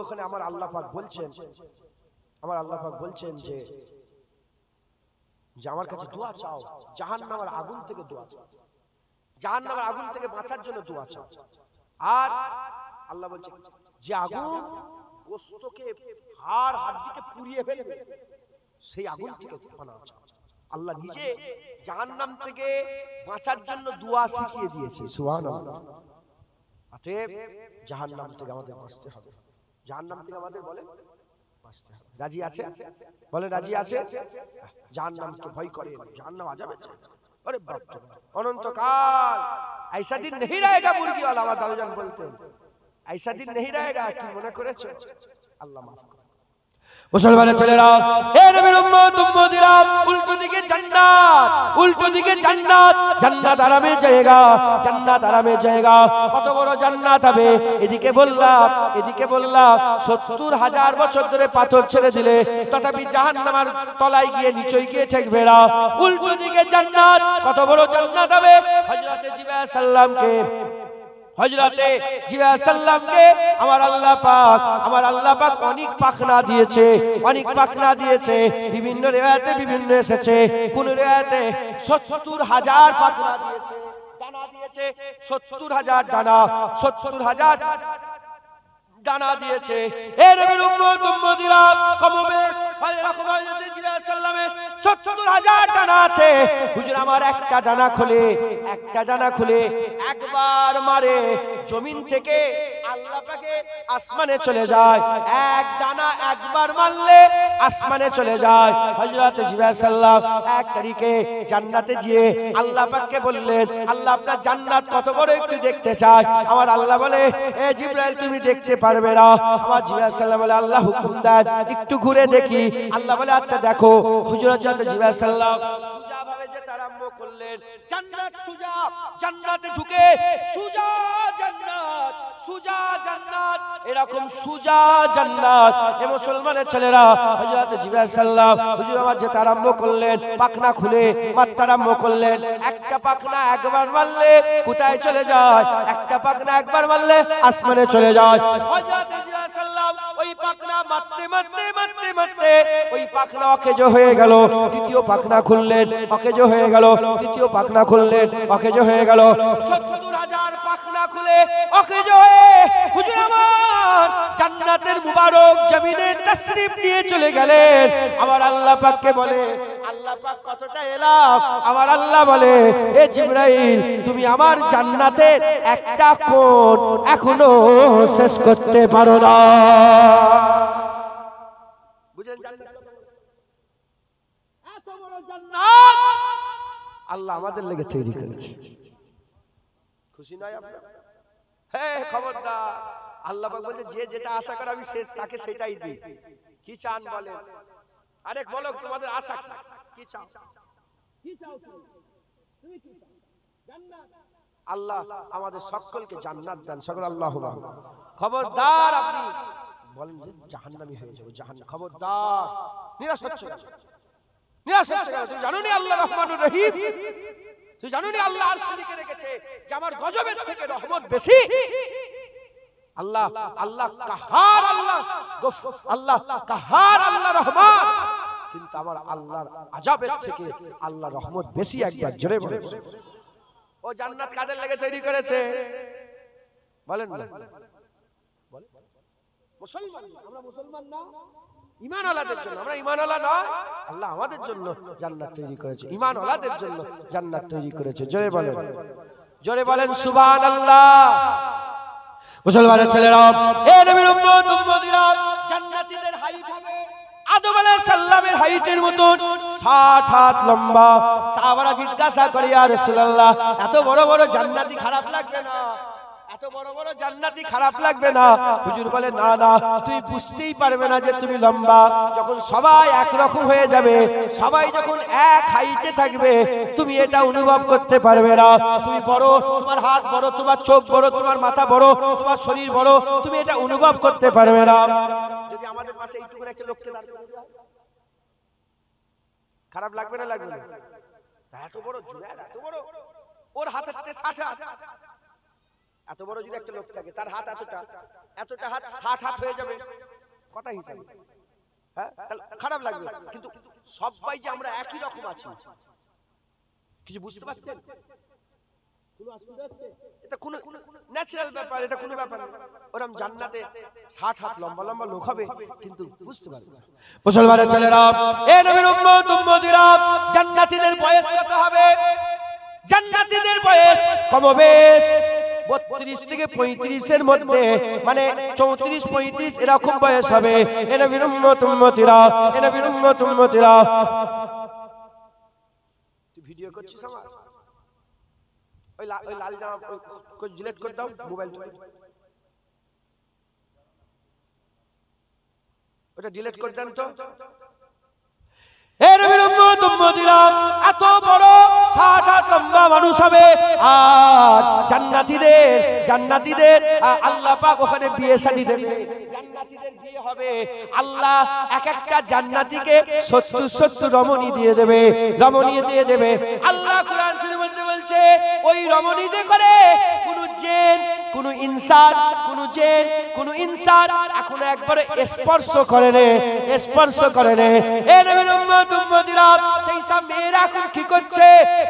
ওখানে আমার আল্লাহ পাক বলছেন, আমার আল্লাহ পাক বলছেন যে আমার কাছে দোয়া চাও, জাহান্নামের আগুন থেকে দোয়া চাও, জাহান্নামের আগুন থেকে বাঁচার জন্য দোয়া চাও। আর আল্লাহ বলছে যে আগুন গোশতকে হাড় হাড্ডিকে পুড়িয়ে ফেলবে, সেই আগুন থেকে পানাহ চাও। আল্লাহ নিজে জাহান্নাম থেকে বাঁচার জন্য দোয়া শিখিয়ে দিয়েছে, সুবহানাল্লাহ। অতএব জাহান্নাম থেকে আমাদের বাঁচতে হবে, জাহান্নাম থেকে আমাদের বলে বাঁচতে হবে। রাজি আছে? বলে রাজি আছে? জাহান্নামকে ভয় করে, জাহান্নাম আযাবে। अरे बाप रे, अनंतकाल ऐसा दिन नहीं रहेगा, मुर्गी वाला আমার দাদুজান বলতেন, ऐसा दिन नहीं रहेगा। কি মনে করেছো? আল্লাহ মাফ করে। মুসলমানের ছেলেরা, হে নবীর উম্মত উম্মতিরা, উল্টো দিকে জান্নাত, উল্টো দিকে জান্নাত, জান্নাত আরামের জায়গা, জান্নাত আরামের জায়গা। কত বড় জান্নাত হবে, এদিকে বললাম, এদিকে বললাম 70,000 বছর ধরে পাথর ছেড়ে দিলে তথাপি জাহান্নামের তলায় গিয়ে নিচে গিয়ে ঠেকবে না। উল্টো দিকে জান্নাত, কত বড় জান্নাত হবে। হযরতে জিবরাইল সাল্লামকে, হযরতে জিবরাইল সাল্লামকে আমার আল্লাহ পাক অনেক পাখনা দিয়েছে, অনেক পাখনা দিয়েছে। বিভিন্ন রিওয়ায়াতে বিভিন্ন এসেছে, কোন রিওয়ায়াতে 70,000 পাখনা দিয়েছে, ডানা দিয়েছে 70,000 ডানা, 70,000 ডানা দিয়েছে। এ নবীর উম্মত উম্মতিরা, কমবেশ এরকম হযরতে জিবরাইল সাল্লামে 70,000 ডানা আছে। হুজুর আমার একটা ডানা খুলে, একটা ডানা খুলে একবার মারে, জমিন থেকে আল্লাহ পাকে আসমানে চলে যায়। এক ডানা একবার মারলে আসমানে চলে যায়। হযরত জিবরাইল সাল্লাম এক তারিখে জান্নাতে গিয়ে আল্লাহ পাককে বললেন, আল্লাহ আপনার জান্নাত কত বড় একটু দেখতে চাই। আমার আল্লাহ বলে, এ জিবরাইল তুমি দেখতে পারবে না। আমার জিবরাইল সাল্লাম বলে, আল্লাহ হুকুম দেন একটু ঘুরে দেখি। আল্লাহ বলে আচ্ছা দেখো। হুজুর হযরত জিবরাইল সাল্লাম সুজা ভাবে যেতে আরম্ভ করলেন। জান্নাত সুজা, জান্নাতে ঢুকে সুজা জান্নাত, সুজা জান্নাত, এরকম সুজা জান্নাত। এ মুসলমানের ছেলেরা, হযরত জিবরাইল সাল্লাম হুজুর আমার যেতে আরম্ভ করলেন, পাখনা খুলে মারতে আরম্ভ করলেন। একটা পাখনা একবার মারলে কোথায় চলে যায়? একটা পাখনা একবার মারলে আসমানে চলে যায়। হযরত জিবরাইল সাল্লাম ওই পাখনা মারতে মারতে মারতে মারতে ওই পাখনা অকেজ হয়ে গেল। দ্বিতীয় পাখনা খুললেন, অকেজ হয়ে গেল। তৃতীয় পাখনা খুললেন, অকেজ হয়ে গেল। 70,000 পাখনা খুলে অকেজ হয়ে হুজুর আমার জান্নাতের মুবারক জমিনে তাশরীফ নিয়ে চলে গেলেন। আমার আল্লাহ পাককে বলে, আল্লাহ পাক কতটা এলাম। আমার আল্লাহ বলে, এ জিবরাইল তুমি আমার জান্নাতের একটা কোণ এখনো শেষ করতে পারো না। বুঝেন? এত বড় জান্নাত আল্লাহ আমাদের লেগে তৈরি করেছে। খুশি নয় আপনারা? হ্যাঁ, খবরদার। আল্লাহ পাক বলে, যে যেটা আশা করে আমি তাকে সেটাই দিই। কি চান বলেন? আরেক বলো তোমাদের আশা কি চাও? কি চাও তুমি? কি চাও? জান্নাত। আল্লাহ আমাদের সকলকে জান্নাত দেন, সকল আল্লাহুম্মা। খবরদার আপনি বলেন যে জাহান্নামী হয়ে যাবে, জাহান্নাম। খবরদার, নিরাশ হচ্ছে না, নিরাশ হচ্ছে না। তুমি জানো নি আল্লাহ রহমানুর রহিম? তুমি জানো নি আল্লাহ আরশে লিখে রেখেছে যে আমার গজবের থেকে রহমত বেশি? আল্লাহ, আল্লাহ কাহার, আল্লাহ আল্লাহ কাহার, আল্লাহ রহমান। কিন্তু আমার আল্লাহর আযাবের থেকে আল্লাহ রহমত বেশি। একবার জোরে বলেন। ও জান্নাত কাদের লেগে তৈরি করেছে বলেন না? মুসলমান। আমরা মুসলমান না, ঈমানওয়ালাদের জন্য। আমরা ঈমানওয়ালা নয়, আল্লাহ আমাদের জন্য জান্নাত তৈরি করেছে, ঈমানওয়ালাদের জন্য জান্নাত তৈরি করেছে। জোরে বলেন, জোরে বলেন সুবহানাল্লাহ। মুসলমানের ছেলেরা, হে নবীর উম্মত উম্মতিরা, জান্নাতীদের হাইট হবে আদম আলাইহিস সালামের হাইটের মতন 60 হাত লম্বা। সাহাবারা জিজ্ঞাসা করে, ইয়া রাসূলুল্লাহ এত বড় বড় জান্নাতি খারাপ লাগবে না? এত বড় বড় জান্নাতি খারাপ লাগবে না? হুজুর বলে না না, তুই বুঝতেই পারবে না যে তুমি লম্বা। যখন সবাই একরকম হয়ে যাবে, সবাই যখন এক হাইটে থাকবে, তুমি এটা অনুভব করতে পারবে না। তুমি বড়, তোমার হাত বড়, তোমার চোখ বড়, তোমার মাথা বড়, তোমার শরীর বড়, তুমি এটা অনুভব করতে পারবে না। যদি আমাদের পাশে এইটুকু একটা লোককে দাঁড় করে দেওয়া, খারাপ লাগবে না? লাগবে না? এত বড় জুনায়েদ, এত বড়, ওর হাতের 60 হাত। এত বড় যদি একটা লোক থাকে, তার হাত এতটা, এতটা হাত 60 হাত হয়ে যাবে, কথা হিসাবে, হ্যাঁ? তাহলে খারাপ লাগবে। কিন্তু সবাই যে আমরা একই রকম আছি, কিছু বুঝতে পারছেন? কোনো অসুবিধা হচ্ছে? এটা কোনো ন্যাচারাল ব্যাপার, এটা কোনো ব্যাপার না। ওরকম জান্নাতে 60 হাত লম্বা লম্বা লোক হবে, কিন্তু বুঝতে পারবে না। মুসলমানের ছেলেরা, এ নবীর উম্মত উম্মতিরা, জান্নাতীদের বয়স কত হবে? জান্নাতীদের বয়স কমবেশ 32 থেকে 35 এর মধ্যে, মানে 34-35 এরকম বয়স হবে। এ নবীর উম্মত উম্মতিরা, এ নবীর উম্মত উম্মতিরা। তুই ভিডিও করছিস আমার? ওই লাল জামা কই ডিলিট করে দাও, মোবাইলটা ওটা ডিলিট করে দেন তো। এর উম্মত উম্মতিরা, এত বড় 60 হাত লম্বা মানুষ হবে। আর জান্নাতীদের আল্লাহ পাক ওখানে বিয়ে শাদী দেবে। জান্নাতীদের বিয়ে হবে, আল্লাহ এক একটা জান্নাতীকে 70 রমণী দিয়ে দেবে, রমণী দিয়ে দেবে। আল্লাহ কোরআন শরীফের মধ্যে বলছে, ওই রমণীতে করে কোন জিন, কোন ইনসান, কোন জিন, কোন ইনসান এখন একবারে স্পর্শ করে নে, স্পর্শ করে নে। এ নবীর উম্মত উম্মতিরা, সেই সব মেয়েরা এখন কি করছে?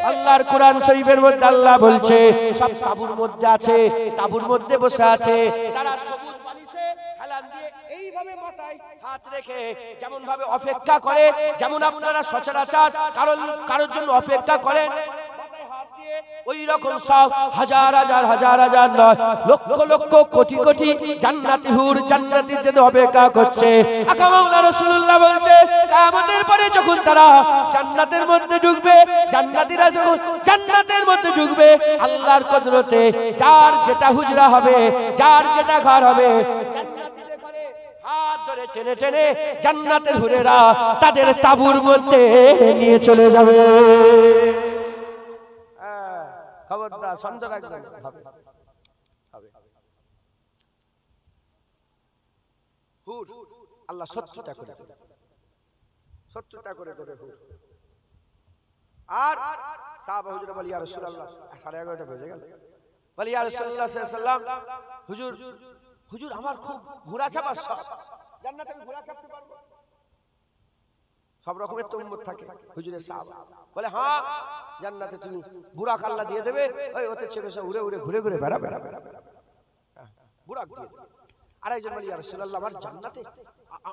আল্লাহর কোরআন শরীফের মধ্যে আল্লাহ বলছে, সব তাঁবুর মধ্যে আছে, তাঁবুর মধ্যে বসে আছে। তারা সবুজ বালিশে হেলান দিয়ে এইভাবে মাথায় হাত রেখে যেমন ভাবে অপেক্ষা করে, যেমন আপনারা সচরাচর কারোর জন্য অপেক্ষা করেন, ওই রকম সব হাজার হাজার নয়, লক্ষ লক্ষ কোটি কোটি জান্নাতি হুর জান্নাতীর জন্য অপেক্ষা করছে। আকা মাওলানা রাসূলুল্লাহ বলছে, কিয়ামতের পরে যখন তারা জান্নাতের মধ্যে ঢুকবে, জান্নাতীরা যখন জান্নাতের মধ্যে ঢুকবে, আল্লাহর কুদরতে যার যেটা হুজরা হবে, যার যেটা ঘর হবে, জান্নাতীদের ঘরে হাত ধরে টেনে টেনে জান্নাতের হুরেরা তাদের তাঁবুর মধ্যে নিয়ে চলে যাবে। খবরদার, সন্দেহ রাখবেন, হবে হুর আল্লাহ 70টা করে, 70টা করে দেবে হুর। আর সাহাবা হুজুর বলি, ইয়া রাসূলুল্লাহ, 11:30 বেজে গেল। বলি, ইয়া রাসূলুল্লাহ সাল্লাল্লাহু আলাইহি ওয়াসাল্লাম, হুজুর আমার খুব ঘোড়া চাপার শখ, জান্নাতে আমি ঘোড়া চাপতে পারবো? সব রকমের তো উম্মত থাকে। হুজুরের সাহাবা বলে, হ্যাঁ, জান্নাতে তুমি বুরাক আল্লাহ দিয়ে দেবে, ওই ওতে চেপে সব উড়ে উড়ে ঘুরে ঘুরে বেড়াবে, বুরাক দিয়ে দেবে। আরেকজন বলি, ইয়া রাসূলুল্লাহ, আমার জান্নাতে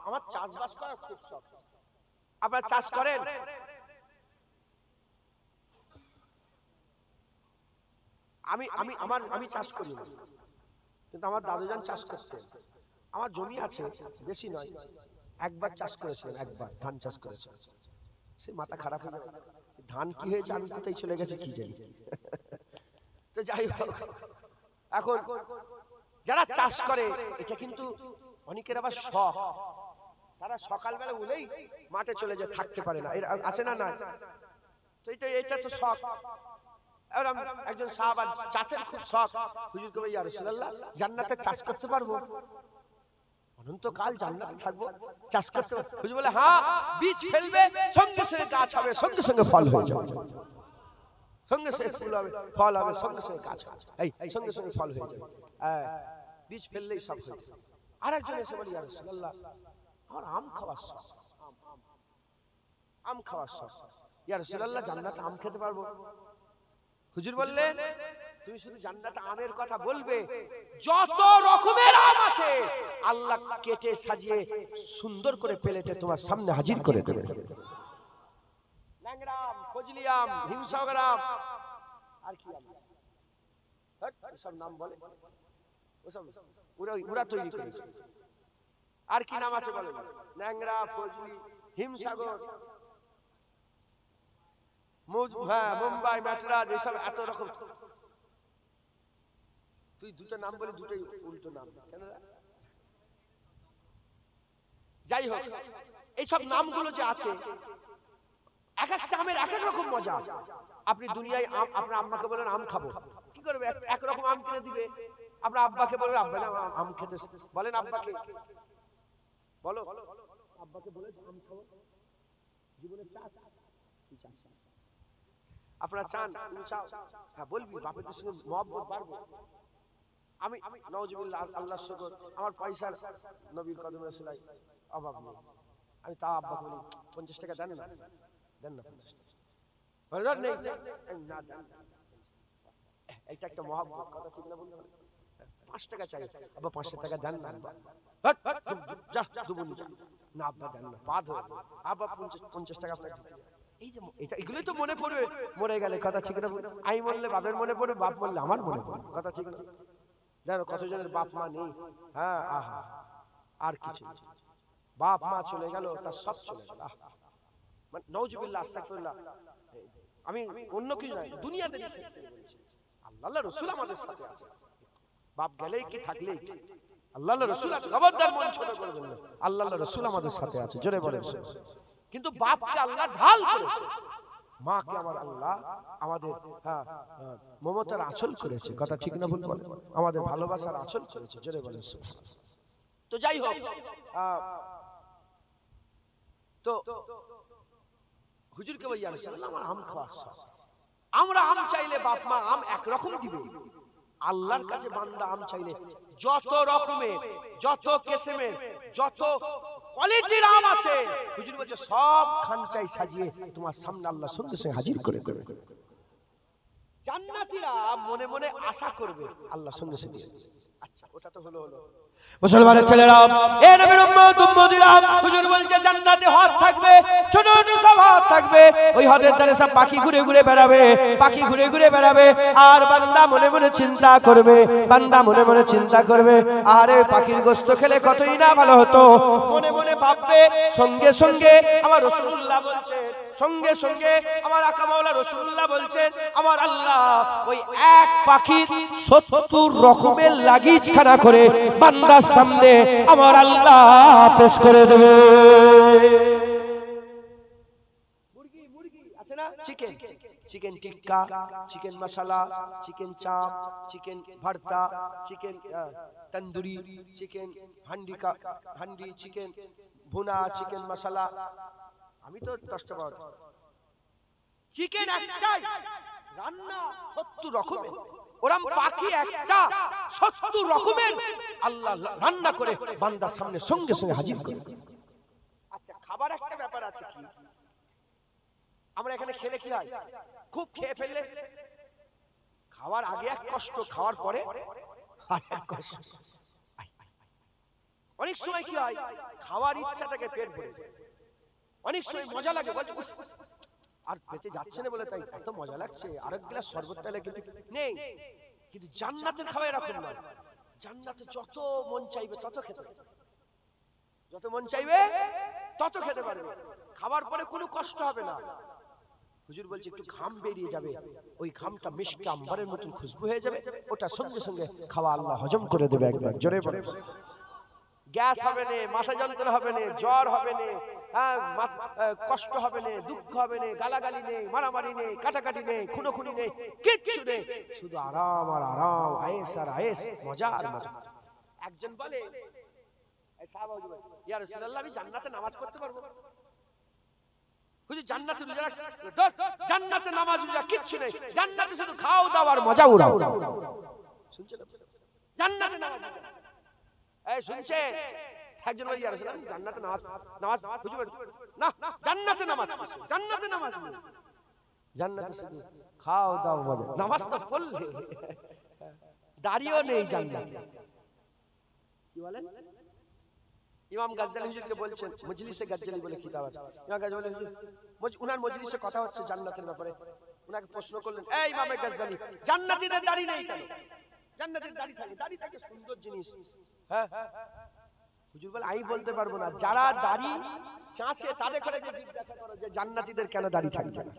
আমার চাষবাস করার খুব শখ। আপনারা চাষ করেন? আমি চাষ করি না, কিন্তু আমার দাদুজান চাষ করতেন। আমার জমি আছে, বেশি নয়, একবার চাষ করেছিলেন, একবার ধান চাষ করেছিলেন। সে মাথা খারাপ হয়ে গেল, ধান কি হয়েছে, আমি কোথায় চলে গেছে কি জানি। তো যাই হোক, এখন যারা চাষ করে, এটা কিন্তু অনেকের আবার শখ, তারা সকালবেলা উঠেই মাঠে চলে যায়, থাকতে পারে না, আছে না? না, তো এটা তো শখ। একজন সাহাবা চাষের খুব শখ, হুজুরকে বলে, ইয়া রাসূলুল্লাহ, জান্নাতে চাষ করতে পারবো? অনন্তকাল জান্নাতে থাকবো, চাষ করতে পারবো? হুজুর বলে, হ্যাঁ, বীজ ফেলবে, সঙ্গে সঙ্গে গাছ হবে, সঙ্গে সঙ্গে ফল হয়ে যাবে, সঙ্গে সঙ্গে ফুল হবে, ফল হবে, সঙ্গে সঙ্গে গাছ হবে, এই সঙ্গে সঙ্গে ফল হয়ে যাবে, বীজ ফেললেই সব হয়ে যাবে। আরেকজন এসে বলে, ইয়া রাসূলুল্লাহ, আমার আম খাওয়ার শখ, আম খাওয়ার শখ। ইয়া রাসূলুল্লাহ, জান্নাতে আম খেতে পারবো? হুজুর বললেন, তুমি শুধু জান্নাতে আমের কথা বলবে, যত রকমের আম আছে আল্লাহ কেটে সাজিয়ে সুন্দর করে প্লেটে তোমার সামনে হাজির করে দেবে। ল্যাংড়া আম, ফজলি আম, হিমসাগর আম, আর কি আম, সব নাম বলে, ওসব ওরা তৈরি করেছে। আর কি নাম আছে বলেন? ল্যাংড়া, ফজলি, হিমসাগর, মুম্বাই, ম্যাটরাজ, এসব এত রকম। তুই দুটো নাম বলে দুটোই উল্টো নাম কেন? যাই হোক, এইসব নামগুলো যে আছে এক একটা আমের এক এক রকম মজা। আপনি দুনিয়ায় আপনার আম্মাকে বলেন আম খাবো, কি করবে? একরকম আম কিনে দিবে। আপনার আব্বাকে বলেন আব্বা না আম খেতে, বলেন আব্বাকে, বলো আব্বাকে বলে আম খাবো, জীবনে চাস তুই চাস, আপনারা চান তুমি চাও, হ্যাঁ বলবি, বাপের সঙ্গে মহব্বত বাড়বে। আমি নাউজুবিল্লাহ, আল্লাহর শুকর আমার পয়সার নবীর কদমে সেলাই অভাব নেই, আমি তা আব্বাকে বলি 50 টাকা দেন না, দেন না 50 টাকা, বলেন নেই না দেন, এটা একটা মহব্বত, কথা ঠিক না বলতে? 5 টাকা চাই, আব্বা 500 টাকা দেন না, যা দুবনি যা না, আব্বা দেন না, বাদ হয়ে আব্বা 50 টাকা আপনাকে দিতে। এই যে এটা, এগুলোই তো মনে পড়বে মরে গেলে, কথা ঠিক না? আমি বললে বাপের মনে পড়বে, বাপ বললে আমার মনে পড়বে, কথা ঠিক না? জানো কতজনের বাপ মা নেই, হ্যাঁ আহা আর কিছু, বাপ মা চলে গেল তার সব চলে গেল, মানে নাউজুবিল্লাহ আস্তাগফিরুল্লাহ। আমি অন্য কিছু নয়, দুনিয়াতে আল্লাহ রাসূল আমাদের সাথে আছে, বাপ গেলেই কি থাকলেই কি, আল্লাহ রাসূল আছে, খবরদার মন ছোট করবেন না, আল্লাহ রাসূল আমাদের সাথে আছে, জোরে বলেন। কিন্তু বাপকে আল্লাহ ঢাল করেছে, মাকে আমার আল্লাহ আমাদের মমতার আঁচল করেছে, কথা ঠিক না ভুল বলেন? আমাদের ভালোবাসার আঁচল করেছে, জোরে বলেন। তো যাই হোক, তো হুজুরকে বলি আমার আম খাওয়া, আমরা আম চাইলে বাপ মা আম একরকম দিবে, আল্লাহর কাছে বান্দা আম চাইলে যত রকমের, যত কিসমের, যত কোয়ালিটির আম আছে, হুজুর বলছে সব খানচাই সাজিয়ে তোমার সামনে আল্লাহ সঙ্গে সঙ্গে হাজির করে দেবে। জান্নাতীরা মনে মনে আশা করবে, আল্লাহ সঙ্গে সঙ্গে। আচ্ছা ওটা তো হলো। মুসলমানের ছেলেরা, এ নবীর উম্মত উম্মতিরা, হুজুর বলছে জান্নাতে হদ থাকবে, ছোট ছোট সব হদ থাকবে, ওই হদের ধারে সব পাখি ঘুরে ঘুরে বেড়াবে, পাখি ঘুরে ঘুরে বেড়াবে, আর বান্দা মনে মনে চিন্তা করবে, বান্দা মনে মনে চিন্তা করবে, আরে পাখির গোশত খেলে কতই না ভালো হতো, মনে মনে ভাববে। সঙ্গে সঙ্গে আমার রাসূলুল্লাহ বলছেন, সঙ্গে সঙ্গে আমার আকা মাওলা রাসূলুল্লাহ বলছেন, আমার আল্লাহ ওই এক পাখির 70 রকমের লাগেজ খানা করে বান্দার সামনে আমার আল্লাহ পেশ করে দেবে। মুরগি আছে না, চিকেন, চিকেন টিক্কা, চিকেন মশলা, চিকেন চাপ, চিকেন ভর্তা, chicken tandoori, chicken handi, chicken ভুনা, চিকেন মশলা, আমি তো 10টা পাওয়া চিকেন একটাই রান্না 70 রকমের, ওরম পাখি একটা 70 রকমের আল্লাহ রান্না করে বান্দার সামনে সঙ্গে সঙ্গে হাজির করে। আচ্ছা খাবার একটা ব্যাপার আছে, কি আমরা এখানে খেলে কি হয়, খুব খেয়ে ফেললে খাওয়ার আগে এক কষ্ট, খাওয়ার পরে আর এক কষ্ট। অনেক সময় কি হয়, খাওয়ার ইচ্ছাটাকে পেট ভরে যায়, অনেক সময় মজা লাগে, আর পেটে যাচ্ছে না বলে তাই এত মজা লাগছে, আরেক গ্লাস শরবত পেলে কিন্তু নেই। কিন্তু জান্নাতের খাবার এরকম নয়, জান্নাতে যত মন চাইবে তত খেতে পারবে, যত মন চাইবে তত খেতে পারবে, খাবার পরে কোনো কষ্ট হবে না। হুজুর বলছে একটু ঘাম বেরিয়ে যাবে, ওই ঘামটা মিষ্টি আম্বরের মতন খুশবু হয়ে যাবে, ওটা সঙ্গে সঙ্গে খাওয়া আল্লাহ হজম করে দেবে। একবার জোরে বলে, গ্যাস হবে না, মাথা যন্ত্রণা হবে না, জ্বর হবে না, কষ্ট হবে না, দুঃখ হবে না, গালাগালি নেই, মারামারি নেই, কাটাকাটি নেই, খুনোখুনি নেই, কিচ্ছু নেই, শুধু আরাম আর আরাম, আয়েশ আর আয়েশ, মজা আর মজা। একজন বলে ইয়া রাসূলুল্লাহ আমি জান্নাতে নামাজ পড়তে পারবো? হুজুর জান্নাতে রোজা রাখ, জান্নাতে নামাজ রোজা কিচ্ছু নেই, জান্নাতে শুধু খাও দাও আর মজা উড়াও। শুনছেন জান্নাতে নামাজ, এই শুনছে একজন বলে ইয়া রাসূলুল্লাহ জান্নাতে নামাজ হুজুর না, জান্নাতে নামাজ, জান্নাতে নামাজ, জান্নাতে শুধু খাও দাও মজা। নামাজ তো পড়লে দাড়িও নেই জান্নাতে, কি বলেন? ইমাম গাজ্জালি হুজুরকে বলছেন, মজলিসে গাজ্জালি বলে কিতাব আছে, ইমাম গাজ্জালি হুজুর উনার মজলিসে কথা হচ্ছে জান্নাতের ব্যাপারে, উনাকে প্রশ্ন করলেন, এই ইমাম গাজ্জালি জান্নাতীদের দাড়ি নেই কেন? জান্নাতের দাড়ি থাকে, দাড়ি থাকে সুন্দর জিনিস। হ্যাঁ হুজুর বলে আমি বলতে পারবো না, যারা দাড়ি চাঁচে তাদের করে যে জিজ্ঞাসা করো যে জান্নাতীদের কেন দাড়ি থাকবে না,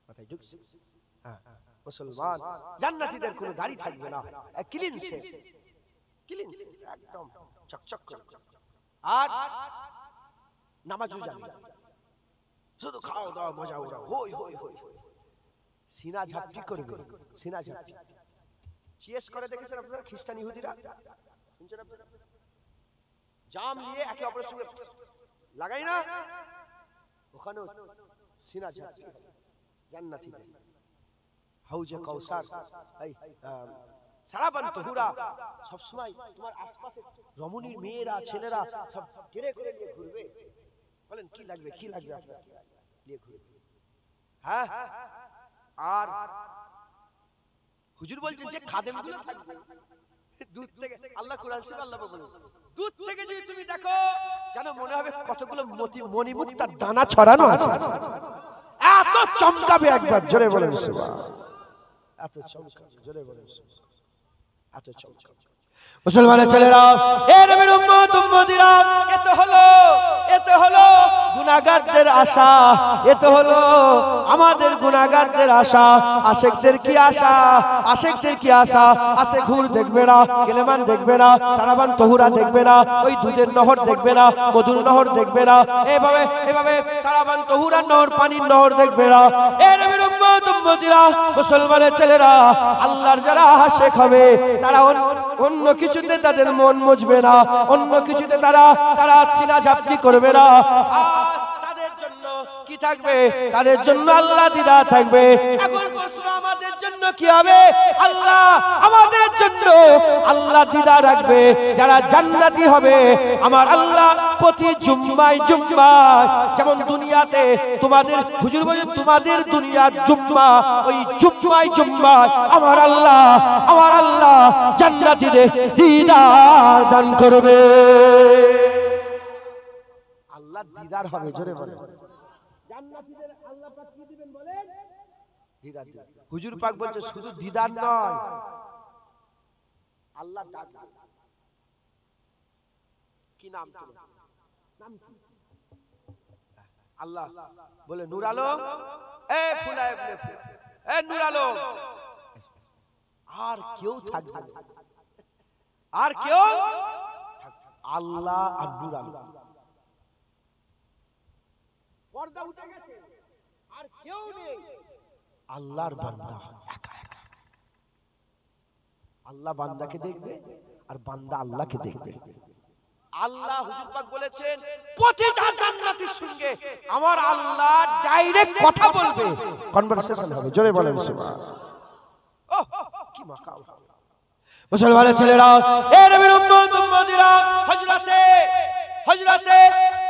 কথাই ঢুকছে। মুসলমান জান্নাতীদের কোনো দাড়ি থাকবে না, ক্লিন শেভ, ক্লিন শেভ, একদম চকচক করে, আর নামাজও জানে, শুধু খাওয়া দাওয়া মজা ওরা, হই হই হই, সিনা ঝাপটি করবে, সিনা ঝাপটি চিয়েস করে। দেখেছেন আপনারা খ্রিস্টান ইহুদিরা, শুনছেন আপনারা, জাম নিয়ে একে অপরের সঙ্গে লাগাই না, ওখানেও সিনা ঝাপটি জান্নাতীদের। হাউজে কাউসার, এই সারাবান তহুরা, সব সময় তোমার আশপাশে রমণীর মেয়েরা ছেলেরা সব টেনে করে নিয়ে ঘুরবে, বলেন কি লাগবে, কি লাগবে আপনার নিয়ে ঘুরবে। হ্যাঁ, আর হুজুর বলছেন যে খাদেমগুলো থাকবে দূর থেকে, আল্লাহ কোরআন শরীফে আল্লাহ বলেন দূর থেকে যদি তুমি দেখো যেন মনে হবে কতগুলো মণিমুক্তার দানা ছড়ানো আছে, এত চমকাবে, একবার জোরে বলেন সুবহান, এত চমকাবে, জোরে বলেন সুবহান, এত চমকাবে। মুসলমানের ছেলেরা, এ নবীর উম্মত উম্মতিরা, এত হলো গুনাহগারদের আশা, এত হলো আমাদের গুনাহগারদের আশা। আশিকদের কি আশা, আশিকদের কি আশা, আশে ঘুর দেখবে না, কেলেমান দেখবে না, সারাবান তহুরা দেখবে না, ওই দুধের নহর দেখবে না, মধুর নহর দেখবে না, এভাবে সারাবান তহুরার নহর, পানির নহর দেখবে না। এ নবীর উম্মত উম্মতিরা, মুসলমানের ছেলেরা, আল্লাহর যারা আশিক হবে তারা অন্য কিছুতে তাদের মন মজবে না, অন্য কিছুতে তারা সিনা ঝাপটি করবে না। তাদের জন্য কি থাকবে, তাদের জন্য আল্লাহ দিদা থাকবে। এখন প্রশ্ন আমাদের জন্য কি হবে, আল্লাহ আমাদের জন্য আল্লাহ দিদা রাখবে। যারা জান্নাতি হবে আমার আল্লাহ প্রতি জুম্মায় যেমন দুনিয়াতে তোমাদের হুজুর বলে তোমাদের দুনিয়ার জুম্মা, ওই জুম্মায় আমার আল্লাহ জান্নাতীদের দিদার দান করবে। আল্লাহ দিদার হবে, জোরে বলে জান্নাতীদের আল্লাহ পাক কি দিবেন বলেন, দিদার দিবেন। হুজুর পাক বলছে শুধু দিদার নয়, আল্লাহ ডাক, কি নাম, নাম কি? আল্লাহ বলে নূর আলম, এ ফুলা ইবনে ফুলা, এ নূর আলম, আর কেউ থাকবে, আর কেউ, আল্লাহ আর নূর আলম, পর্দা উঠে গেছে, আর কেউ নেই, আল্লাহর বান্দা একা একা। আল্লাহ বান্দাকে দেখবে আর বান্দা আল্লাহকে দেখবে। আল্লাহ হুজুর পাক বলেছেন প্রতিটা জান্নাতীর সঙ্গে আমার আল্লাহ ডাইরেক্ট কথা বলবে, কনভারসেশন হবে, জোরে বলেন সুবহান। ওহ কি মাকাম। মুসলমানের ছেলেরা, এ নবীর উম্মত উম্মতিরা, হযরতে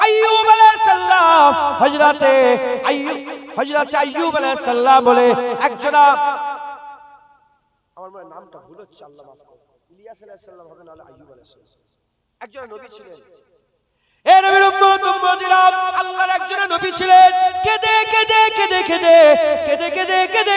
আইয়ুব আলাইহিস সালাম, হযরতে আইয়ুব আলাইহিস সালাম বলে একজনা, আমার মনে নামটা ভুল হচ্ছে, আল্লাহ মাফ করুন, ইলিয়াস আলাইহিস সালাম হবে না, আইয়ুব আলাইহিস সালাম একজন নবী ছিলেন। এ নবীর উম্মত উম্মতিরা, আল্লাহর একজন নবী ছিলেন। কেঁদে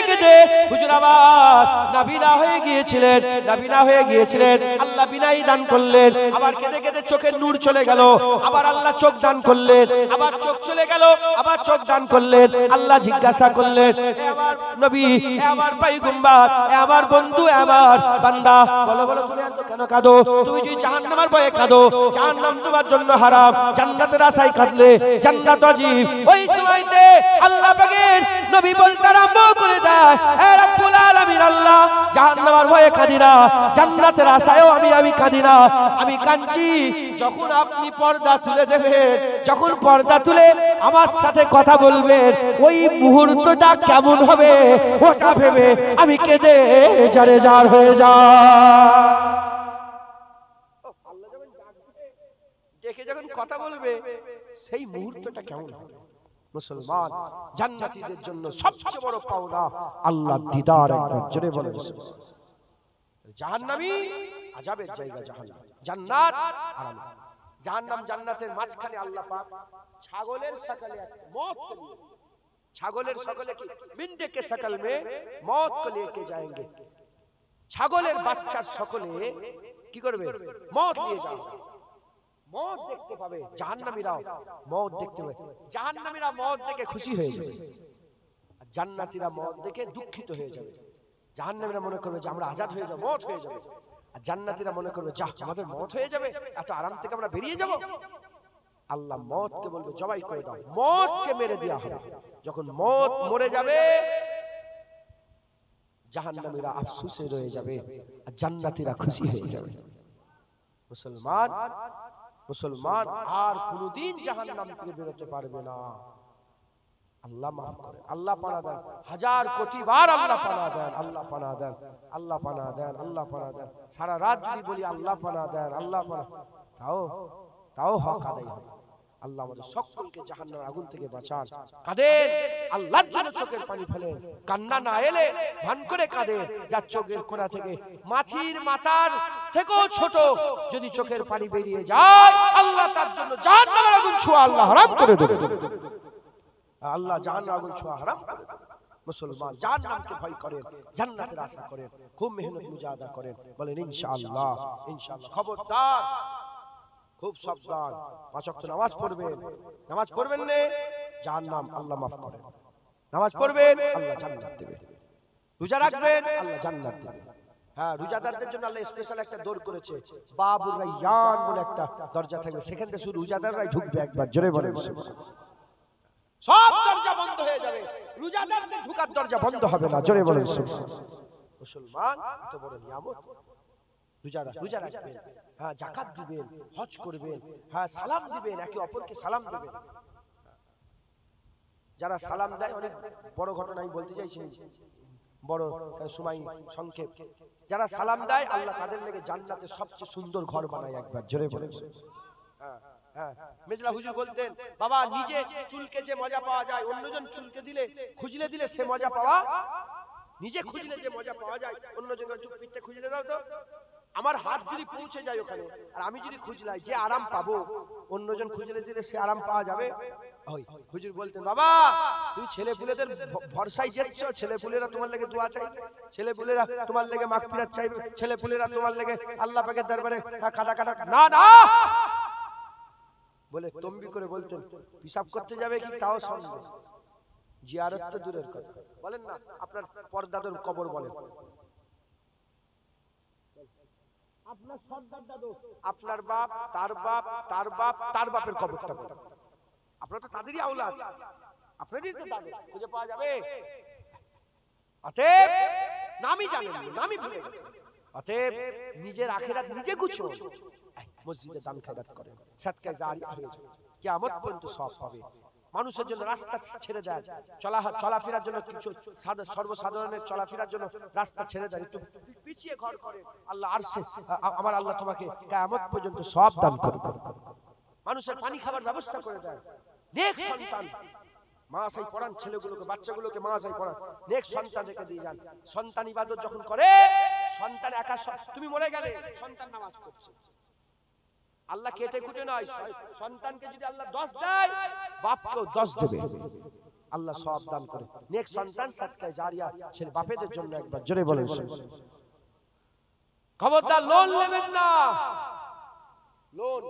কেঁদে হুজুর আবার নাবিনা হয়ে গিয়েছিলেন, আল্লাহ বিনাই দান করলেন। আবার কেঁদে কেঁদে চোখের নূর চলে গেল, আবার আল্লাহ চোখ দান করলেন, আবার চোখ চলে গেল, আবার চোখ দান করলেন। আল্লাহ জিজ্ঞাসা করলেন, এ আমার নবী, এ আমার পয়গম্বর, এ আমার বন্ধু, এ আমার বান্দা, বলো তুমি এত কেন কাঁদো? তুমি যদি জাহান্নামের ভয়ে কাঁদো, জাহান্নাম তোমার জন্য হারাম, জান্নাতের আশায় কাঁদলে জান্নাত ওয়াজিব। ওই সময়তে আল্লাহ পাকের নবী বলতে আরম্ভ করে দেয়, হে রব্বুল আলামিন, আল্লাহ জাহান্নামের ভয়ে কাঁদি না, জান্নাতের আশায়ও আমি কাঁদি না, আমি কাঁদছি যখন আপনি পর্দা তুলে দেবেন, যখন পর্দা তুলে আমার সাথে কথা বলবেন, ওই মুহূর্তটা কেমন হবে ওটা ভেবে আমি কেঁদে জার হয়ে যাই। দেখে যখন কথা বলবে সেই মুহূর্তটা কেমন হবে। মুসলমান জান্নাতীদের জন্য সবচেয়ে বড় পাওনা আল্লাহর দিদার, একবার জোরে বলেন। জাহান্নামী আযাবের জায়গা জাহান্নাম, জান্নাত আরাম। জাহান্নাম জান্নাতের মাঝখানে আল্লাহ পাক ছাগলের शकल मौत को लिए, ছাগলের शकल की मिंडे के शकल में मौत को लेके जाएंगे। ছাগলের বাচ্চার সকলে কি করবে? মौत নিয়ে যাবে, মौत দেখতে পাবে। জাহান্নামীরাও মौत দেখতে পাবে, জাহান্নামীরা মौत দেখে খুশি হয়ে যাবে। জান্নাতীরা মদ দেখে দুঃখিত হয়ে যাবে, জাহান্নামীরা মনে করবে যে আমরা আজাদ হয়ে যাব, মত হয়ে যাবে। আর জান্নাতীরা মনে করবে যা আমাদের মত হয়ে যাবে, এত আরাম থেকে আমরা বেরিয়ে যাব। আল্লাহ মতকে বলবে জবাই করে দাও, মতকে মেরে দেওয়া হবে। যখন মত মরে যাবে জাহান্নামীরা আফসোসে রয়ে যাবে আর জান্নাতীরা খুশি হয়ে যাবে। মুসলমান মুসলমান আর কোনদিন জাহান্নাম থেকে বেরোতে পারবে না। আল্লাহ মাফ করেন, আল্লাহ পানা দেন, হাজার কোটি বার আল্লাহ পানা দেন, আল্লাহ পানা দেন, আল্লাহ পানা দেন, আল্লাহ পানা দেন। সারা রাত যদি বলি আল্লাহ পানা দেন, আল্লাহ পানা, তাও হক আদায় হবে। আল্লাহ আমাদের সকলকে জাহান্নামের আগুন থেকে বাঁচান। কাঁদেন, আল্লাহর জন্য চোখের পানি ফেলেন, কান্না না এলে ভান করে কাঁদেন। যার চোখের কোণা থেকে মাছির মাথার থেকেও ছোট যদি চোখের পানি বেরিয়ে যায়, আল্লাহ তার জন্য জাহান্নামের আগুন ছোঁয়া আল্লাহ হারাম করে দেবে। আল্লাহ জাহান্নামের আগুন ছোঁয়া হারাম করে দেবে। মুসলমান জাহান্নামকে ভয় করেন, জান্নাতের আশা করেন, খুব মেহনত মুজাহাদা করেন, বলেন ইনশাআল্লাহ। ইনশাআল্লাহ। খবরদার, খুব সাবধান, 5 ওয়াক্ত নামাজ পড়বেন। নামাজ পড়বেন না, জাহান্নাম আল্লাহ মাফ করেন। নামাজ পড়বেন, আল্লাহ জান্নাত দেবেন। রোজা রাখবেন, আল্লাহ জান্নাত দেবেন। হ্যাঁ, রোজাদারদের জন্য আল্লাহ স্পেশাল একটা দর করেছে, বাবুর রায়্যান বলে একটা দরজা থাকবে, সেখান থেকে শুধু রোজাদাররাই ঢুকবে। একবার জোরে বলেন, সব দরজা বন্ধ হয়ে যাবে, রোজাদারদের ঢোকার দরজা বন্ধ হবে না। জোরে বলেন মুসলমান, এত বড় নিয়ামত। রোজা রাখবেন, হ্যাঁ, যাকাত দিবেন, হজ করবেন, হ্যাঁ, সালাম দিবেন, একে অপরকে সালাম দিবেন। যারা সালাম দেয়, অনেক বড় ঘটনা আমি বলতে চাইছি, বড় সময় সংক্ষেপ। যারা সালাম দেয়, আল্লাহ তাদের লেগে জান্নাতে সবচেয়ে সুন্দর ঘর বানায়। একবার জোরে বলেন। হ্যাঁ, মেজলা হুজুর বলতেন, বাবা নিজে চুলকে যে মজা পাওয়া যায়, অন্যজন চুলকে দিলে খুজলে দিলে সে মজা পাওয়া, নিজে খুজলে যে মজা পাওয়া যায়, অন্যজনের চুপ পিঠতে খুজলে দাও তো, আমার হাত যদি পৌঁছে যায় ওখানে, আর আমি যদি খুজলাই, যে আরাম পাবো, অন্যজন খুজলে দিলে সে আরাম পাওয়া যাবে। ওই হুজুর বলতেন, বাবা তুমি ছেলে পুলেদের ভরসায় যেচ্ছ, ছেলে পুলেরা তোমার লেগে দোয়া চাইছে, ছেলে পুলেরা তোমার লেগে মাগফিরাত চাইবে, ছেলে পুলেরা তোমার লেগে আল্লাহ পাকের দরবারে কাদা কাদা, না না বলে তম্বি করে বলতেন, পিশাব করতে যাবে কি তাও সন্দেহ, জিয়ারত তো দূরের কথা। বলেন না, আপনার পরদাদার কবর বলেন, আপনার সর্দার দাদু, আপনার বাপ, তার বাপ, তার বাপ, তার বাপের কবরটা বলেন। আপনারা তো তাদেরই আওলাদ, আপনাদেরই তো দাদু, খুঁজে পাওয়া যাবে। অতএব নামই জানেন, নামই ভুলে গেছেন। অতএব নিজের আখিরাত নিজে গুছুন, মসজিদে দান খেরাত করেন, সাদকায়ে জারিয়া হয়ে যাবে, কিয়ামত পর্যন্ত সওয়াব পাবে। মানুষের জন্য রাস্তা ছেড়ে দেন, চলাফেরার জন্য কিছু সর্বসাধারণের চলাফেরার জন্য রাস্তা ছেড়ে দেন, একটু পিছিয়ে ঘর করে, আল্লাহ আরশে, আমার আল্লাহ তোমাকে কিয়ামত পর্যন্ত সওয়াব দান করবে। মানুষের পানি খাবার ব্যবস্থা করে দেন, নেক সন্তান মাসাই পড়ান, ছেলেগুলোকে বাচ্চাগুলোকে মাসাই পড়ান, নেক সন্তান রেখে দিয়ে যান। সন্তান ইবাদত যখন করে, সন্তান একা, তুমি মরে গেলে সন্তান নামাজ পড়ছে, আল্লাহ কেটে কুটে নয়, সন্তানকে যদি আল্লাহ 10 দেয়, বাপকেও 10 দেবে, আল্লাহ সওয়াব দান করে। নেক সন্তান সাদকায়ে জারিয়া ছেলে বাপেদের জন্য। একবার জোরে বলেন। খবরদার লোন নেবেন না। লোন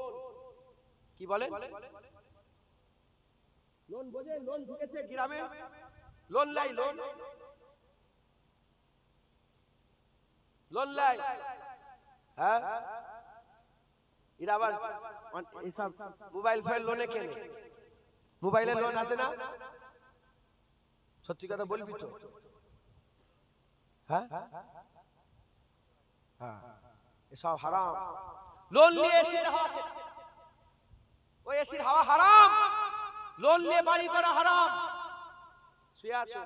কি বলে? লোন বোঝে, লোন ঢুকেছে গ্রামে, লোন লাই, লোন লাই, হ্যাঁ, এরা আবার এইসব মোবাইল ফোন লোনে কেনে, মোবাইলের লোন আছে না? সত্যি কথা বলবি তো? হ্যাঁ, এসব হারাম। লোন নিয়ে এসির হাওয়া খেতে, ওই এসির হাওয়া হারাম। লোন নিয়ে বাড়ি করা হারাম। শুয়ে আছো,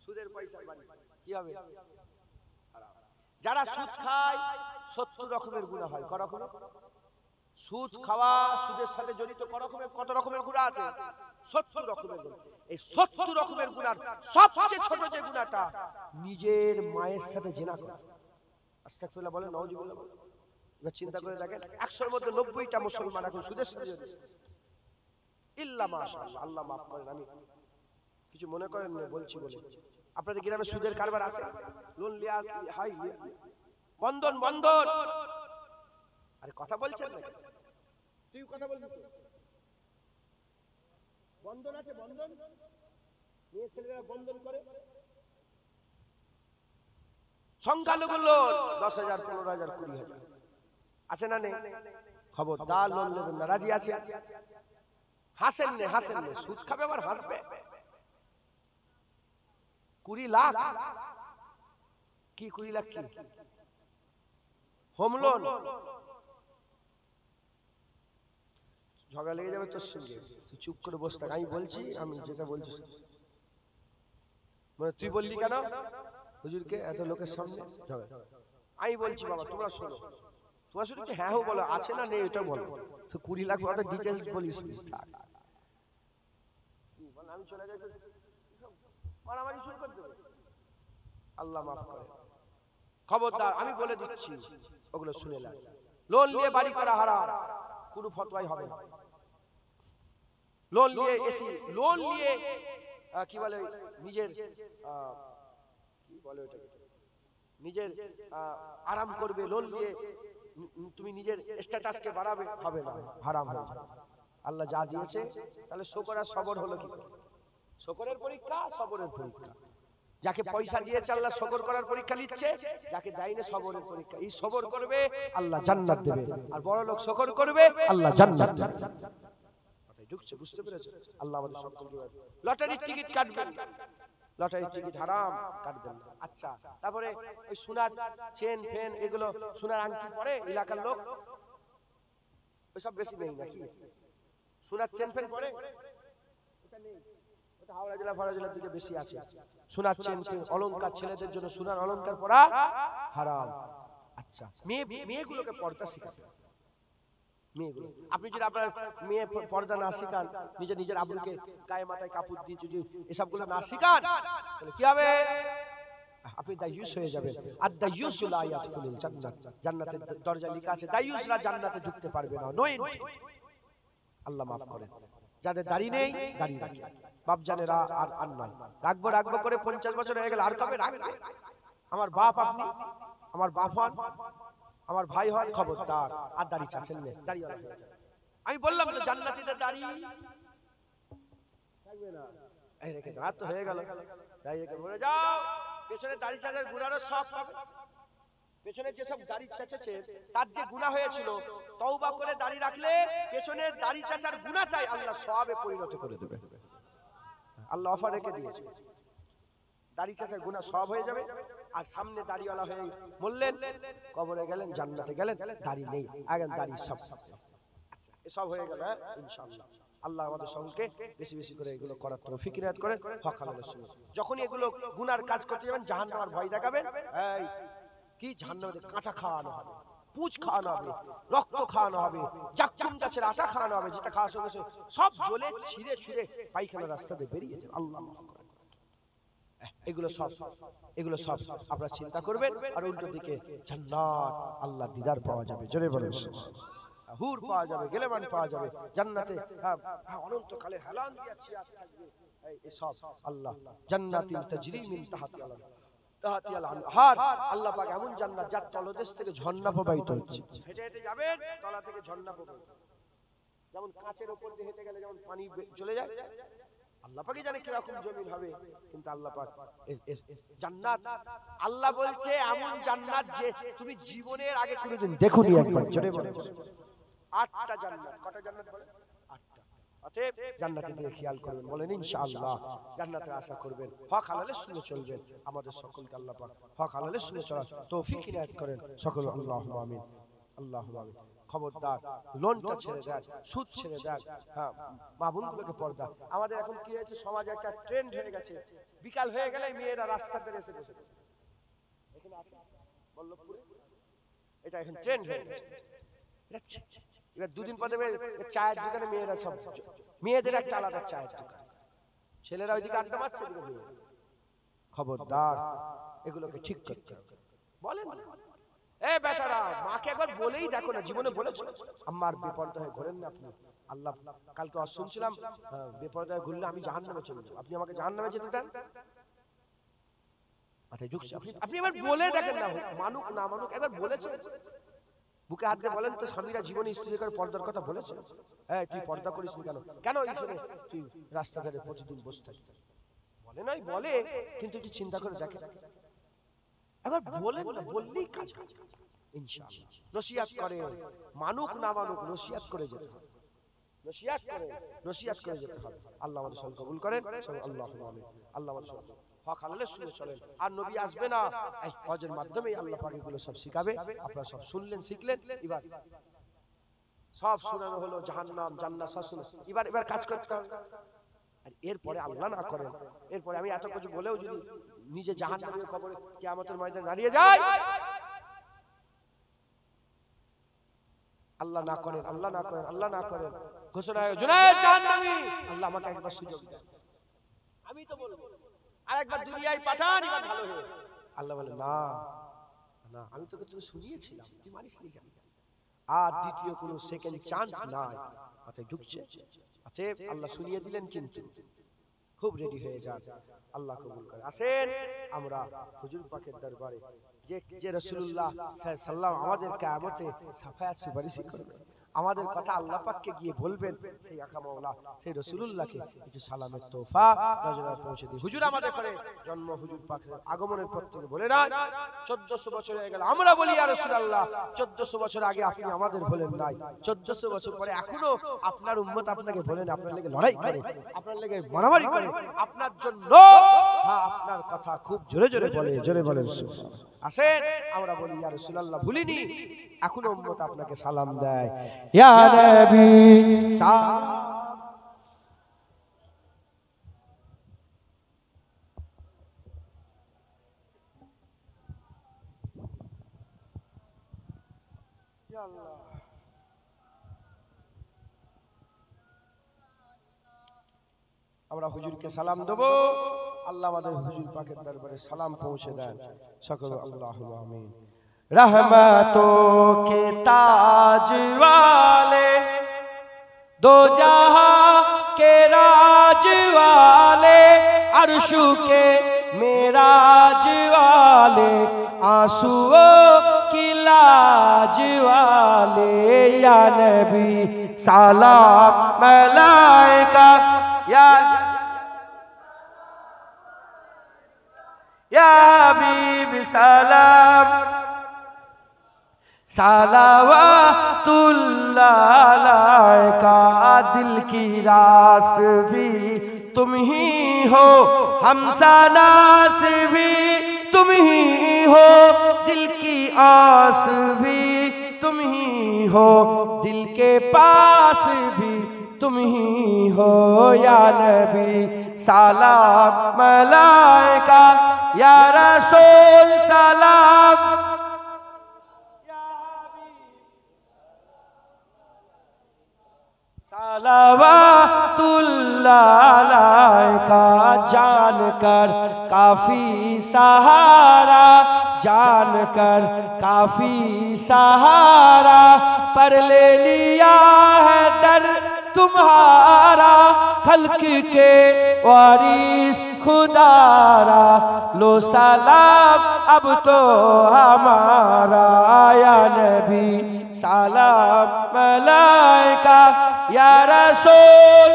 সুদের পয়সা বাড়ি, কি হবে? যারা সুদ খায় 70 রকমের গুনাহ হয়। কত রকমের? সুদ খাওয়া, সুদের সাথে জড়িত কত রকমের গুনাহ আছে? 70 রকমের গুনাহ। এই 70 রকমের গুনার সবচেয়ে ছোট যে গুনাহটা, নিজের মায়ের সাথে জিনা করা। আস্তাগফিরুল্লাহ বলেন, নাউজুবিল্লাহ বলেন। এবার চিন্তা করে দেখেন, 100 এর মধ্যে 90টা মুসলমান এখন সুদের সাথে জড়িত। ইল্লা মাশাআল্লাহ, আল্লাহ মাফ করেন, আমি কিছু মনে করেন না বলছি বলে। আপনাদের গ্রামে সুদের কারবার আছে? লোন লিয়া হাই বন্ধন, বন্ধন, আরে কথা বলছেন না, তুই কথা বলছিস? বন্ধন আছে, বন্ধন মেয়ে ছেলেরা বন্ধন করে, সংখ্যালঘু লোন 10,000, 15,000, 20,000 আছে না নেই? খবরদার লোন নেবেন না। রাজি আছে? হাসেন নে, হাসেন নে, সুদ খাবে আবার হাসবে। 20 লাখ কি 20 লাখ কি হোম লোন? ঝগড়া লেগে যাবে তোর সঙ্গে, তুই চুপ করে বসে থাক। আমি বলছি, আমি যেটা বলছি মানে তুই বললি কেন হুজুরকে এত লোকের সামনে ঝগড়া? আমি বলছি বাবা তোমরা শোনো, তোমরা শুধু হ্যাঁ হো বলো, আছে না নেই এটা বলো। তো 20 লাখ কথা ডিটেইলস বলিস থাক, আমি চলে যাই মারামারি শুরু করে দেবে, আল্লাহ মাফ করে। খবরদার আমি বলে দিচ্ছি, ওগুলো শুনে না। লোন নিয়ে বাড়ি করা হারাম, কোনো ফতোয়াই হবে না। লোন নিয়ে এসি, লোন নিয়ে কি বলে নিজের কি বলে ওটাকে, নিজের আরাম করবে, লোন নিয়ে তুমি নিজের স্ট্যাটাসকে বাড়াবে, হবে না, হারাম হয়ে যাবে। আল্লাহ যা দিয়েছে তাহলে শুকর আর সবর হলো কি? শুকরের পরীক্ষা, সবরের পরীক্ষা। যাকে পয়সা দিয়েছে আল্লাহ সবর করার পরীক্ষা নিচ্ছে, যাকে দেয়নি সবরের পরীক্ষা। এই সবর করবে আল্লাহ জান্নাত দেবে, আর বড় লোক শুকর করবে আল্লাহ জান্নাত দেবে। কথাই ঢুকছে, বুঝতে পেরেছো? আল্লাহ আমাদের সকলকে। লটারির টিকিট কাটবেন, লটারির টিকিট হারাম, কাটবেন না। আচ্ছা, তারপরে ওই সোনার চেন ফেন, এগুলো সোনার আংটি পরে এলাকার লোক, ওইসব বেশি নেই নাকি? সোনার চেন ফেন পরে ওটা নেই, ওটা হাওড়া জেলা ফাওড়া জেলার দিকে বেশি আছে। সোনার চেন ফেন, অলংকার, ছেলেদের জন্য সোনার অলংকার পরা হারাম। আচ্ছা, মেয়েগুলোকে পর্দা শিখাতে, মেয়েগুলো আপনি যদি আপনার মেয়ে পর্দা না শিখান, নিজের আব্বুকে গায়ে মাথায় কাপড় দিয়ে যদি এসবগুলো না শিখান, তাহলে কি হবে? আপনি দায়ুস হয়ে যাবেন। আর দায়ুসু লা ইয়াদখুলুল জান্নাত, জান্নাতের দরজা লেখা আছে দায়ুসরা জান্নাতে ঢুকতে পারবে না। No entry. আল্লাহ মাফ করেন। যাদের দাড়ি নেই দাড়ি রাখে, বাপ জানেরা আর নয়। রাখবো করে 50 বছর হয়ে গেল, আর কবে রাখবে? আমার বাপ আপনি, আমার বাপ হন, আমার ভাই হন, খবরদার আর দাড়ি চাচ্ছেন না, দাড়িওয়ালা হয়ে যাবে। আমি বললাম তো জান্নাতীদের দাড়ি থাকবে না, এই রেখে রাত তো হয়ে গেল, তাই রেখে বলে যাও। পেছনে দাড়ি চাচার গুনারও সব পাবে। পেছনে যেসব দাড়ি চাচাছে তার যে গুনাহ হয়েছিল, তওবা করে দাড়ি রাখলে পেছনের দাড়ি চাচার গুনাহটাই আল্লাহ সওয়াবে পরিণত করে দেবে। আল্লাহ অফার রেখে দিয়েছে, দাড়ি চাচার গুনাহ সওয়াব হয়ে যাবে, আর সামনে দাড়িওয়ালা হয়ে মরলেন, কবরে গেলেন, জান্নাতে গেলেন, দাড়ি নেই, আগে দাড়ি সব। আচ্ছা, এসব হয়ে গেল ইনশাআল্লাহ। আল্লাহ আমাদের সকলকে বেশি বেশি করে এগুলো করার তৌফিক ইনায়াত করেন। হক হালালের সুন্নাত, যখনই এগুলো গুনার কাজ করতে যাবেন, জাহান্নামের ভয় দেখাবেন। এই কি জাহান্নামে কাঁটা খাওয়ানো হবে, পুঁজ খাওয়ানো হবে, রক্ত খাওয়ানো হবে, জাক্কুম গাছের আটা খাওয়ানো হবে, যেটা খাওয়ার সঙ্গে সব জ্বলে ছিঁড়ে ছুঁড়ে পায়খানা রাস্তাতে বেরিয়ে যাবে। আল্লাহ মাফ করেন। এগুলো সব আপনারা চিন্তা করবেন, আর উল্টো দিকে জান্নাত, আল্লাহ দিদার পাওয়া যাবে। জোরে বলেন হুর পাওয়া যাবে, গেলেমান পাওয়া যাবে জান্নাতে, অনন্তকালে হেলান দিয়ে চেয়ার থাকবে। এই সব আল্লাহ জান্নাতিন তাজরি মিন তাহতিহাল আনহার, আল্লাহ পাক এমন জান্নাত যার তলদেশ থেকে ঝর্ণা প্রবাহিত হচ্ছে। হেঁটে হেঁটে যাবেন, তলা থেকে ঝর্ণা প্রবাহিত, যেমন কাঁচের উপর দিয়ে হেঁটে গেলে যেমন পানি চলে যায়, আল্লাহ পাকই জানে কিরকম জমিন হবে। কিন্তু আল্লাহ পাক জান্নাত, আল্লাহ বলছে এমন জান্নাত যে তুমি জীবনের আগে কোনোদিন দেখোনি। একবার জোরে বলে 8টা জান্নাত। কটা জান্নাত বলে? 8টা। অতএব জান্নাতের দিকে খেয়াল করবেন, বলেন ইনশাআল্লাহ জান্নাতের আশা করবেন। হক হালালে শুনে চলবেন। আমাদের সকলকে আল্লাহ পাক হক হালালে শুনে চলার তৌফিক ইনায়াত করেন সকল। আল্লাহুম্মা আমিন, আল্লাহুম্মা আমিন। খবরদার লোনটা ছেড়ে দেন, সুদ ছেড়ে দেন। হ্যাঁ, মা বোনগুলোকে পর্দা। আমাদের এখন কি হয়েছে, সমাজে একটা ট্রেন্ড হয়ে গেছে, বিকাল হয়ে গেলে মেয়েরা রাস্তাতে এসে বসে। এখানে আছে বল্লভপুরে, এটা এখন ট্রেন্ড হয়ে গেছে। এবার দুদিন পরে চায়ের দোকানে মেয়েরা সব, মেয়েদের একটা আলাদা চায়ের দোকান, ছেলেরা ওইদিকে আড্ডা মারছে। খবরদার এগুলোকে ঠিক করতে হবে। বলেন এ বেটারা, মাকে একবার বলেই দেখো না, জীবনে বলেছো আমার বেপরদা হয়ে ঘোরেন না আপনি। আল্লাহ কালকে শুনছিলাম বেপরদায় ঘুরলে আমি জাহান্নামে চলে যাবো, আপনি আমাকে জাহান্নামে যেতে দেন? মাথায় ঢুকছে? আপনি এবার বলে দেখেন না, মানুক না মানুক, একবার বলেছে, বুকে হাত দিয়ে বলেন তো, স্বামীরা জীবনে স্ত্রীর করে পর্দার কথা বলেছে? হ্যাঁ, তুই পর্দা করিস কেন? কেন এইখানে তুই রাস্তাঘাটে প্রতিদিন বসে থাকিস? বলে নাই বলে, কিন্তু একটু চিন্তা করে দেখে, একবার বলেন না, বললেই কাজ হয় ইনশাআল্লাহ। নসিহত করে, মানুক না মানুক নসিহত করে যেতে হবে, নসিহত করে যেতে হবে। আল্লাহ আমাদের সব কবুল করেন, সব আল্লাহুম্মা আমিন। আল্লাহ আমাদের সব হক হালালে শুনে চলেন। আর নবী আসবে না, এই হজের মাধ্যমে আল্লাহ পাক এগুলো সব শিখাবে। আপনারা সব শুনলেন, শিখলেন, এবার সব শোনানো হলো, জাহান্নাম জান্নাত সব শুনে এবার কাজ করতে হবে। আর এরপরে আল্লাহ না করেন, এরপরে আমি এত কিছু বলেও যদি নিজে জাহান্নামের কবরে কিয়ামতের ময়দানে দাঁড়িয়ে যায়, আল্লাহ না করেন, আল্লাহ না করেন, আল্লাহ না করেন, ঘোষণা হয় জুনায়েদ জাহান্নামী, আল্লাহ আমাকে একবার সুযোগ দেন, আমি তো বলবো আরেকবার দুনিয়ায় পাঠান, এবার ভালো হয়ে। আল্লাহ বলে না না, আমি তোকে শুনিয়েছিলাম, তুই মানিস নি কেন? আর দ্বিতীয় কোনো সেকেন্ড চান্স নাই, মাথায় ঢুকছে। অতএব আল্লাহ শুনিয়ে দিলেন, কিন্তু খুব রেডি হয়ে যান। আল্লাহ কবুল করে। আসেন আমরা হুজুর পাকের দরবারে, যে রাসূলুল্লাহ সাল্লাল্লাহু আলাইহি ওয়াসাল্লাম আমাদের কিয়ামতে শাফায়াত সুপারিশ করবেন, আমাদের কথা আল্লাহ পাককে গিয়ে বলবেন, সেই আকা মাওলা সেই রাসূলুল্লাহকে কিছু সালামের তোফা নজরে পৌঁছে দিই। হুজুর আমাদের করে জন্ম হুজুর পাকের আগমনের পর থেকে বলে না 1400 বছর হয়ে গেল, আমরা বলি ইয়া রাসূলুল্লাহ 1400 বছর আগে আপনি আমাদের বলেন নাই, 1400 বছর পরে এখনো আপনার উম্মত আপনাকে বলেন, আপনার লেগে লড়াই করে, আপনার লেগে মারামারি করে, আপনার জন্য হ্যাঁ আপনার কথা খুব জোরে জোরে বলে, জোরে বলেন সুবহানাল্লাহ। আসেন আমরা বলি ইয়া রাসূলুল্লাহ ভুলিনি, এখনো উম্মত আপনাকে সালাম দেয়, ইয়া নবী সালাম। ইয়া আল্লাহ, আমরা হুজুরকে সালাম দেব, আল্লাহ আমাদের হুজুর পাকের দরবারে সালাম পৌঁছে দেন সকলে, আল্লাহুম্মা আমিন। रहमतों के ताज वाले, दो जहां के राज वाले, अर्शु के मेराज वाले, आंसुओं की लाज वाले, या नबी सलाम मलाइका, या हबीब सलाम सलावतुल्लाह अलैका, दिल की रास भी तुम ही हो, हमसनास भी तुम ही हो, दिल की आस भी तुम ही हो, दिल के पास भी तुम ही हो, या नबी सलाम मलाइका, या रसूल सलाम, सलावतुल्लाह अलैका, जानकर काफी सहारा, जानकर काफी सहारा, पर ले लिया है दर तुम्हारा, खल्क के वारिस खुदारा, लो सलाम अब तो हमारा, या नबी सलाम मलाइका, या रसूल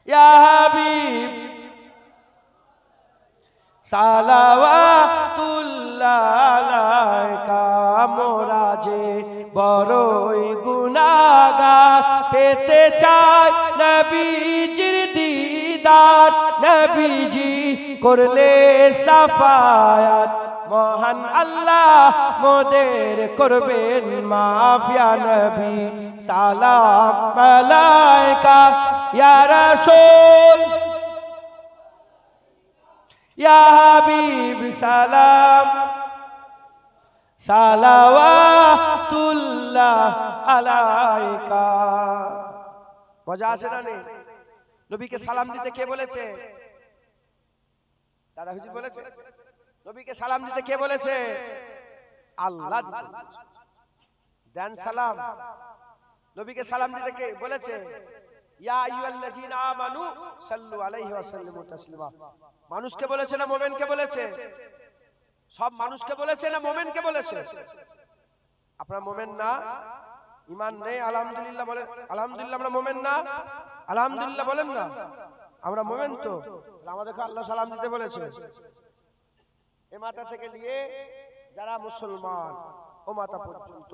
या हबीब सलावतुल्लाह अलैका, मोरा जे बड़ई गुनाहगार, पेते चाय नबीजिर दीदार, नबीजी करले साफायात, মহান আল্লাহ মোদের করবেন মাফ, ইয়া নবী সালাম মালাইকা, ইয়া রাসূল ইয়া হাবিব সালাম সালাওয়াতুল্লাহ আলাইকা। মজা আছে না নেই? নবীকে সালাম দিতে কে বলেছে? দাদা হুজুর বলেছে। নবীকে সালাম দিতে কে বলেছে? আল্লাহ দেন সালাম। নবীকে সালাম দিতে কে বলেছে? ইয়া আইয়ুহাল্লাযীনা আমানু সাল্লু আলাইহি ওয়া সাল্লিমু তাসলিমা। মানুষকে বলেছে না মুমিনকে বলেছে? সব মানুষকে বলেছে না মুমিনকে বলেছে? আপনারা মুমিন না? ঈমান নেই? আলহামদুলিল্লাহ বলেন। আলহামদুলিল্লাহ আমরা মুমিন না? আলহামদুলিল্লাহ বলেন না? আমরা মোমেন তো, আমাদেরকে আল্লাহ সালাম দিতে বলেছে। এ মাথা থেকে নিয়ে যারা মুসলমান ও মাথা পর্যন্ত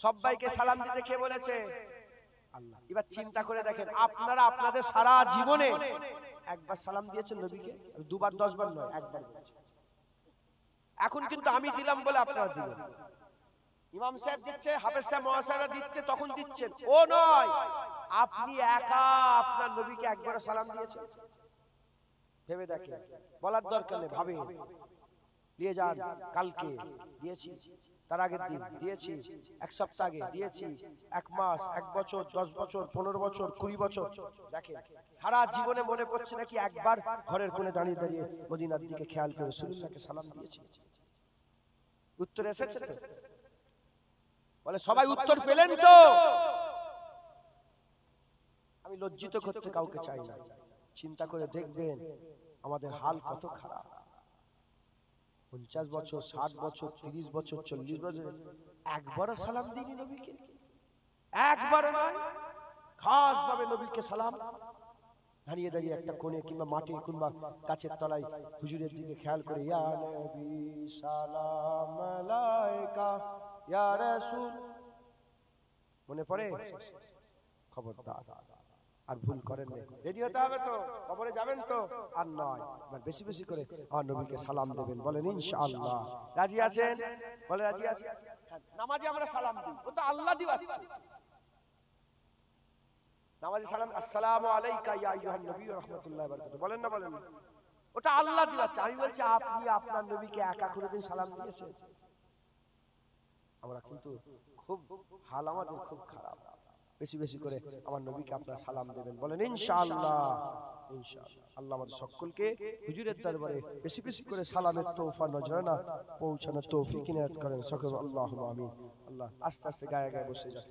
সবাইকে সালাম দিতে কে বলেছে? আল্লাহ। এবার চিন্তা করে দেখেন, আপনারা আপনাদের সারা জীবনে একবার সালাম দিয়েছেন নবীকে? দুবার 10 বার নয়, একবার। এখন কিন্তু আমি দিলাম বলে আপনারা দিলেন, ইমাম সাহেব দিচ্ছে, হাফেজ সাহেব মহাশয়রা দিচ্ছে, তখন দিচ্ছেন। ও নয়, আপনি একা আপনার নবীকে একবার সালাম দিয়েছেন? ভেবে দেখেন, বলার দরকার নেই, ভাবে দিয়ে যান। কালকে দিয়েছি, তার আগের দিন দিয়েছি, এক সপ্তাহ আগে দিয়েছি, 1 মাস, 1 বছর, 10 বছর, 15 বছর, 20 বছর। দেখেন সারা জীবনে মনে পড়ছে নাকি একবার ঘরের কোণে দাঁড়িয়ে দাঁড়িয়ে মদিনার দিকে খেয়াল করে রাসূলুল্লাহকে সালাম দিয়েছি? উত্তর এসেছে তো? বলে সবাই উত্তর পেলেন তো? আমি লজ্জিত করতে কাউকে চাই না। চিন্তা করে দেখবেন আমাদের হাল কত খারাপ। 50 বছর, 60 বছর, 30 বছর, 40 বছর একবারও সালাম দিইনি নবীকে। একবার নয়, খাস ভাবে নবীকে সালাম দাঁড়িয়ে দাঁড়িয়ে একটা কোণে কিংবা মাঠে কিংবা গাছের তলায় হুজুরের দিকে খেয়াল করে, ইয়া নবী সালাম আলাইকা ইয়া রাসূল। মনে পড়ে? খবরদার আর ভুল করেন না। রেডি হতে হবে তো, কবরে যাবেন তো? আর নয়, এবার বেশি বেশি করে আমার নবীকে সালাম দেবেন। বলেন ইনশাআল্লাহ। রাজি আছেন? বলে রাজি আছি। নামাজে আমরা সালাম দিই, ও তো আল্লাহ দিওয়াচ্ছে। নামাজে সালাম, আসসালামু আলাইকা ইয়া আইয়ুহান নবী ওয়া রাহমাতুল্লাহি ওয়া বারাকাতুহু, বলেন না বলেন? ওটা আল্লাহ দিওয়াচ্ছে। আমি বলছি আপনি আপনার নবীকে একা কোনোদিন সালাম দিয়েছেন? আমরা কিন্তু খুব হাল আমাদের খুব খারাপ। বেশি বেশি করে আমার নবীকে আপনারা সালাম দেবেন। বলেন ইনশাআল্লাহ। ইনশাআল্লাহ আল্লাহ আমাদের সকলকে হুজুরের দরবারে বেশি বেশি করে সালামের তোফা নজরানা পৌঁছানোর তৌফিক ইনায়াত করেন সকল। আল্লাহুম্মা আমিন। আল্লাহ আস্তে আস্তে গায়ে গায়ে বসে যায়।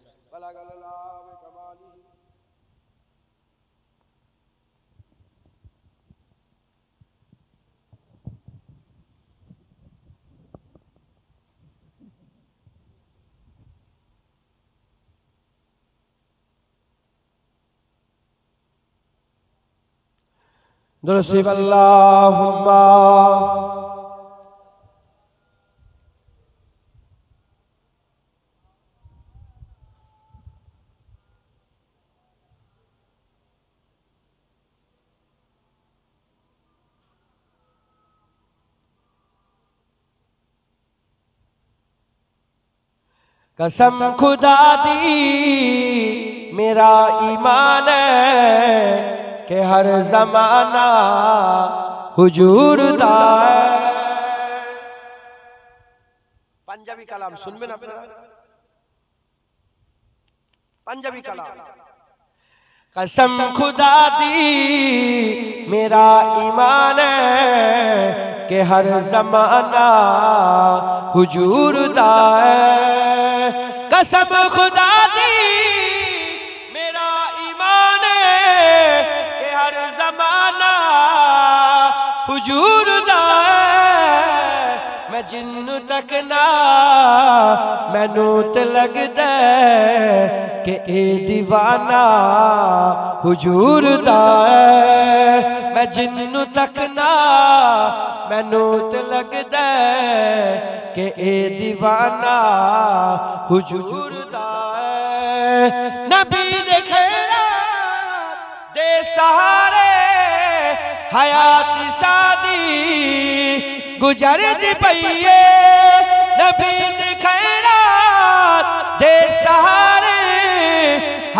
درسب اللهم कसम खुदा दी मेरा ईमान है कि हर जमाना हुजूर दा है। पंजाबी कलाम सुनबेन आपनारा? पंजाबी कलाम। कसम खुदा दी मेरा ईमान है कि हर जमाना हुजूर दा है। कसम खुदा दी मेरा ईमान है कि हर जमाना हुजूर दा है। मैं जिन्नू तक ना मैनू ते लगदा कि ए दीवाना हुजूर दा है। मैं जिन्नू तक ना मैनू ते लगदा कि ए दीवाना हुजूर दा है। नबी दे खैरात दे सहारे हयाती सादी गुजर दी पईए। नबी दे खैरात दे सहारे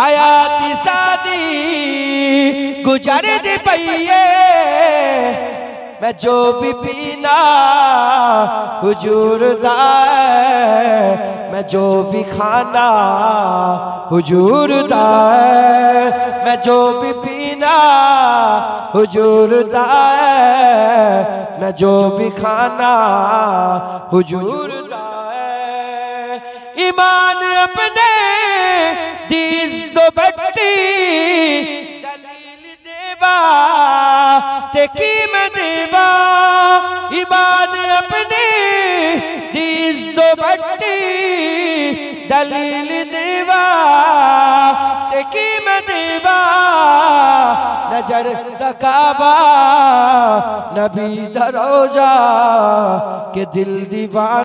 हयाती सादी गुजर दी पईए। मैं जो भी पीना हुजूर दा है। मैं जो भी खाना हुजूर दा है। मैं जो भी पीना हुजूर दा है। मैं जो भी खाना हुजूर दा है। ईमान अपने दीस दो बट्टी दलील देवा ते कीमत देवा। ईमान अपने दीस दो बट्टी दलील देवा ते कीमत देवा। न हजर तकाबा नबी दरोजा के दिल दीवाना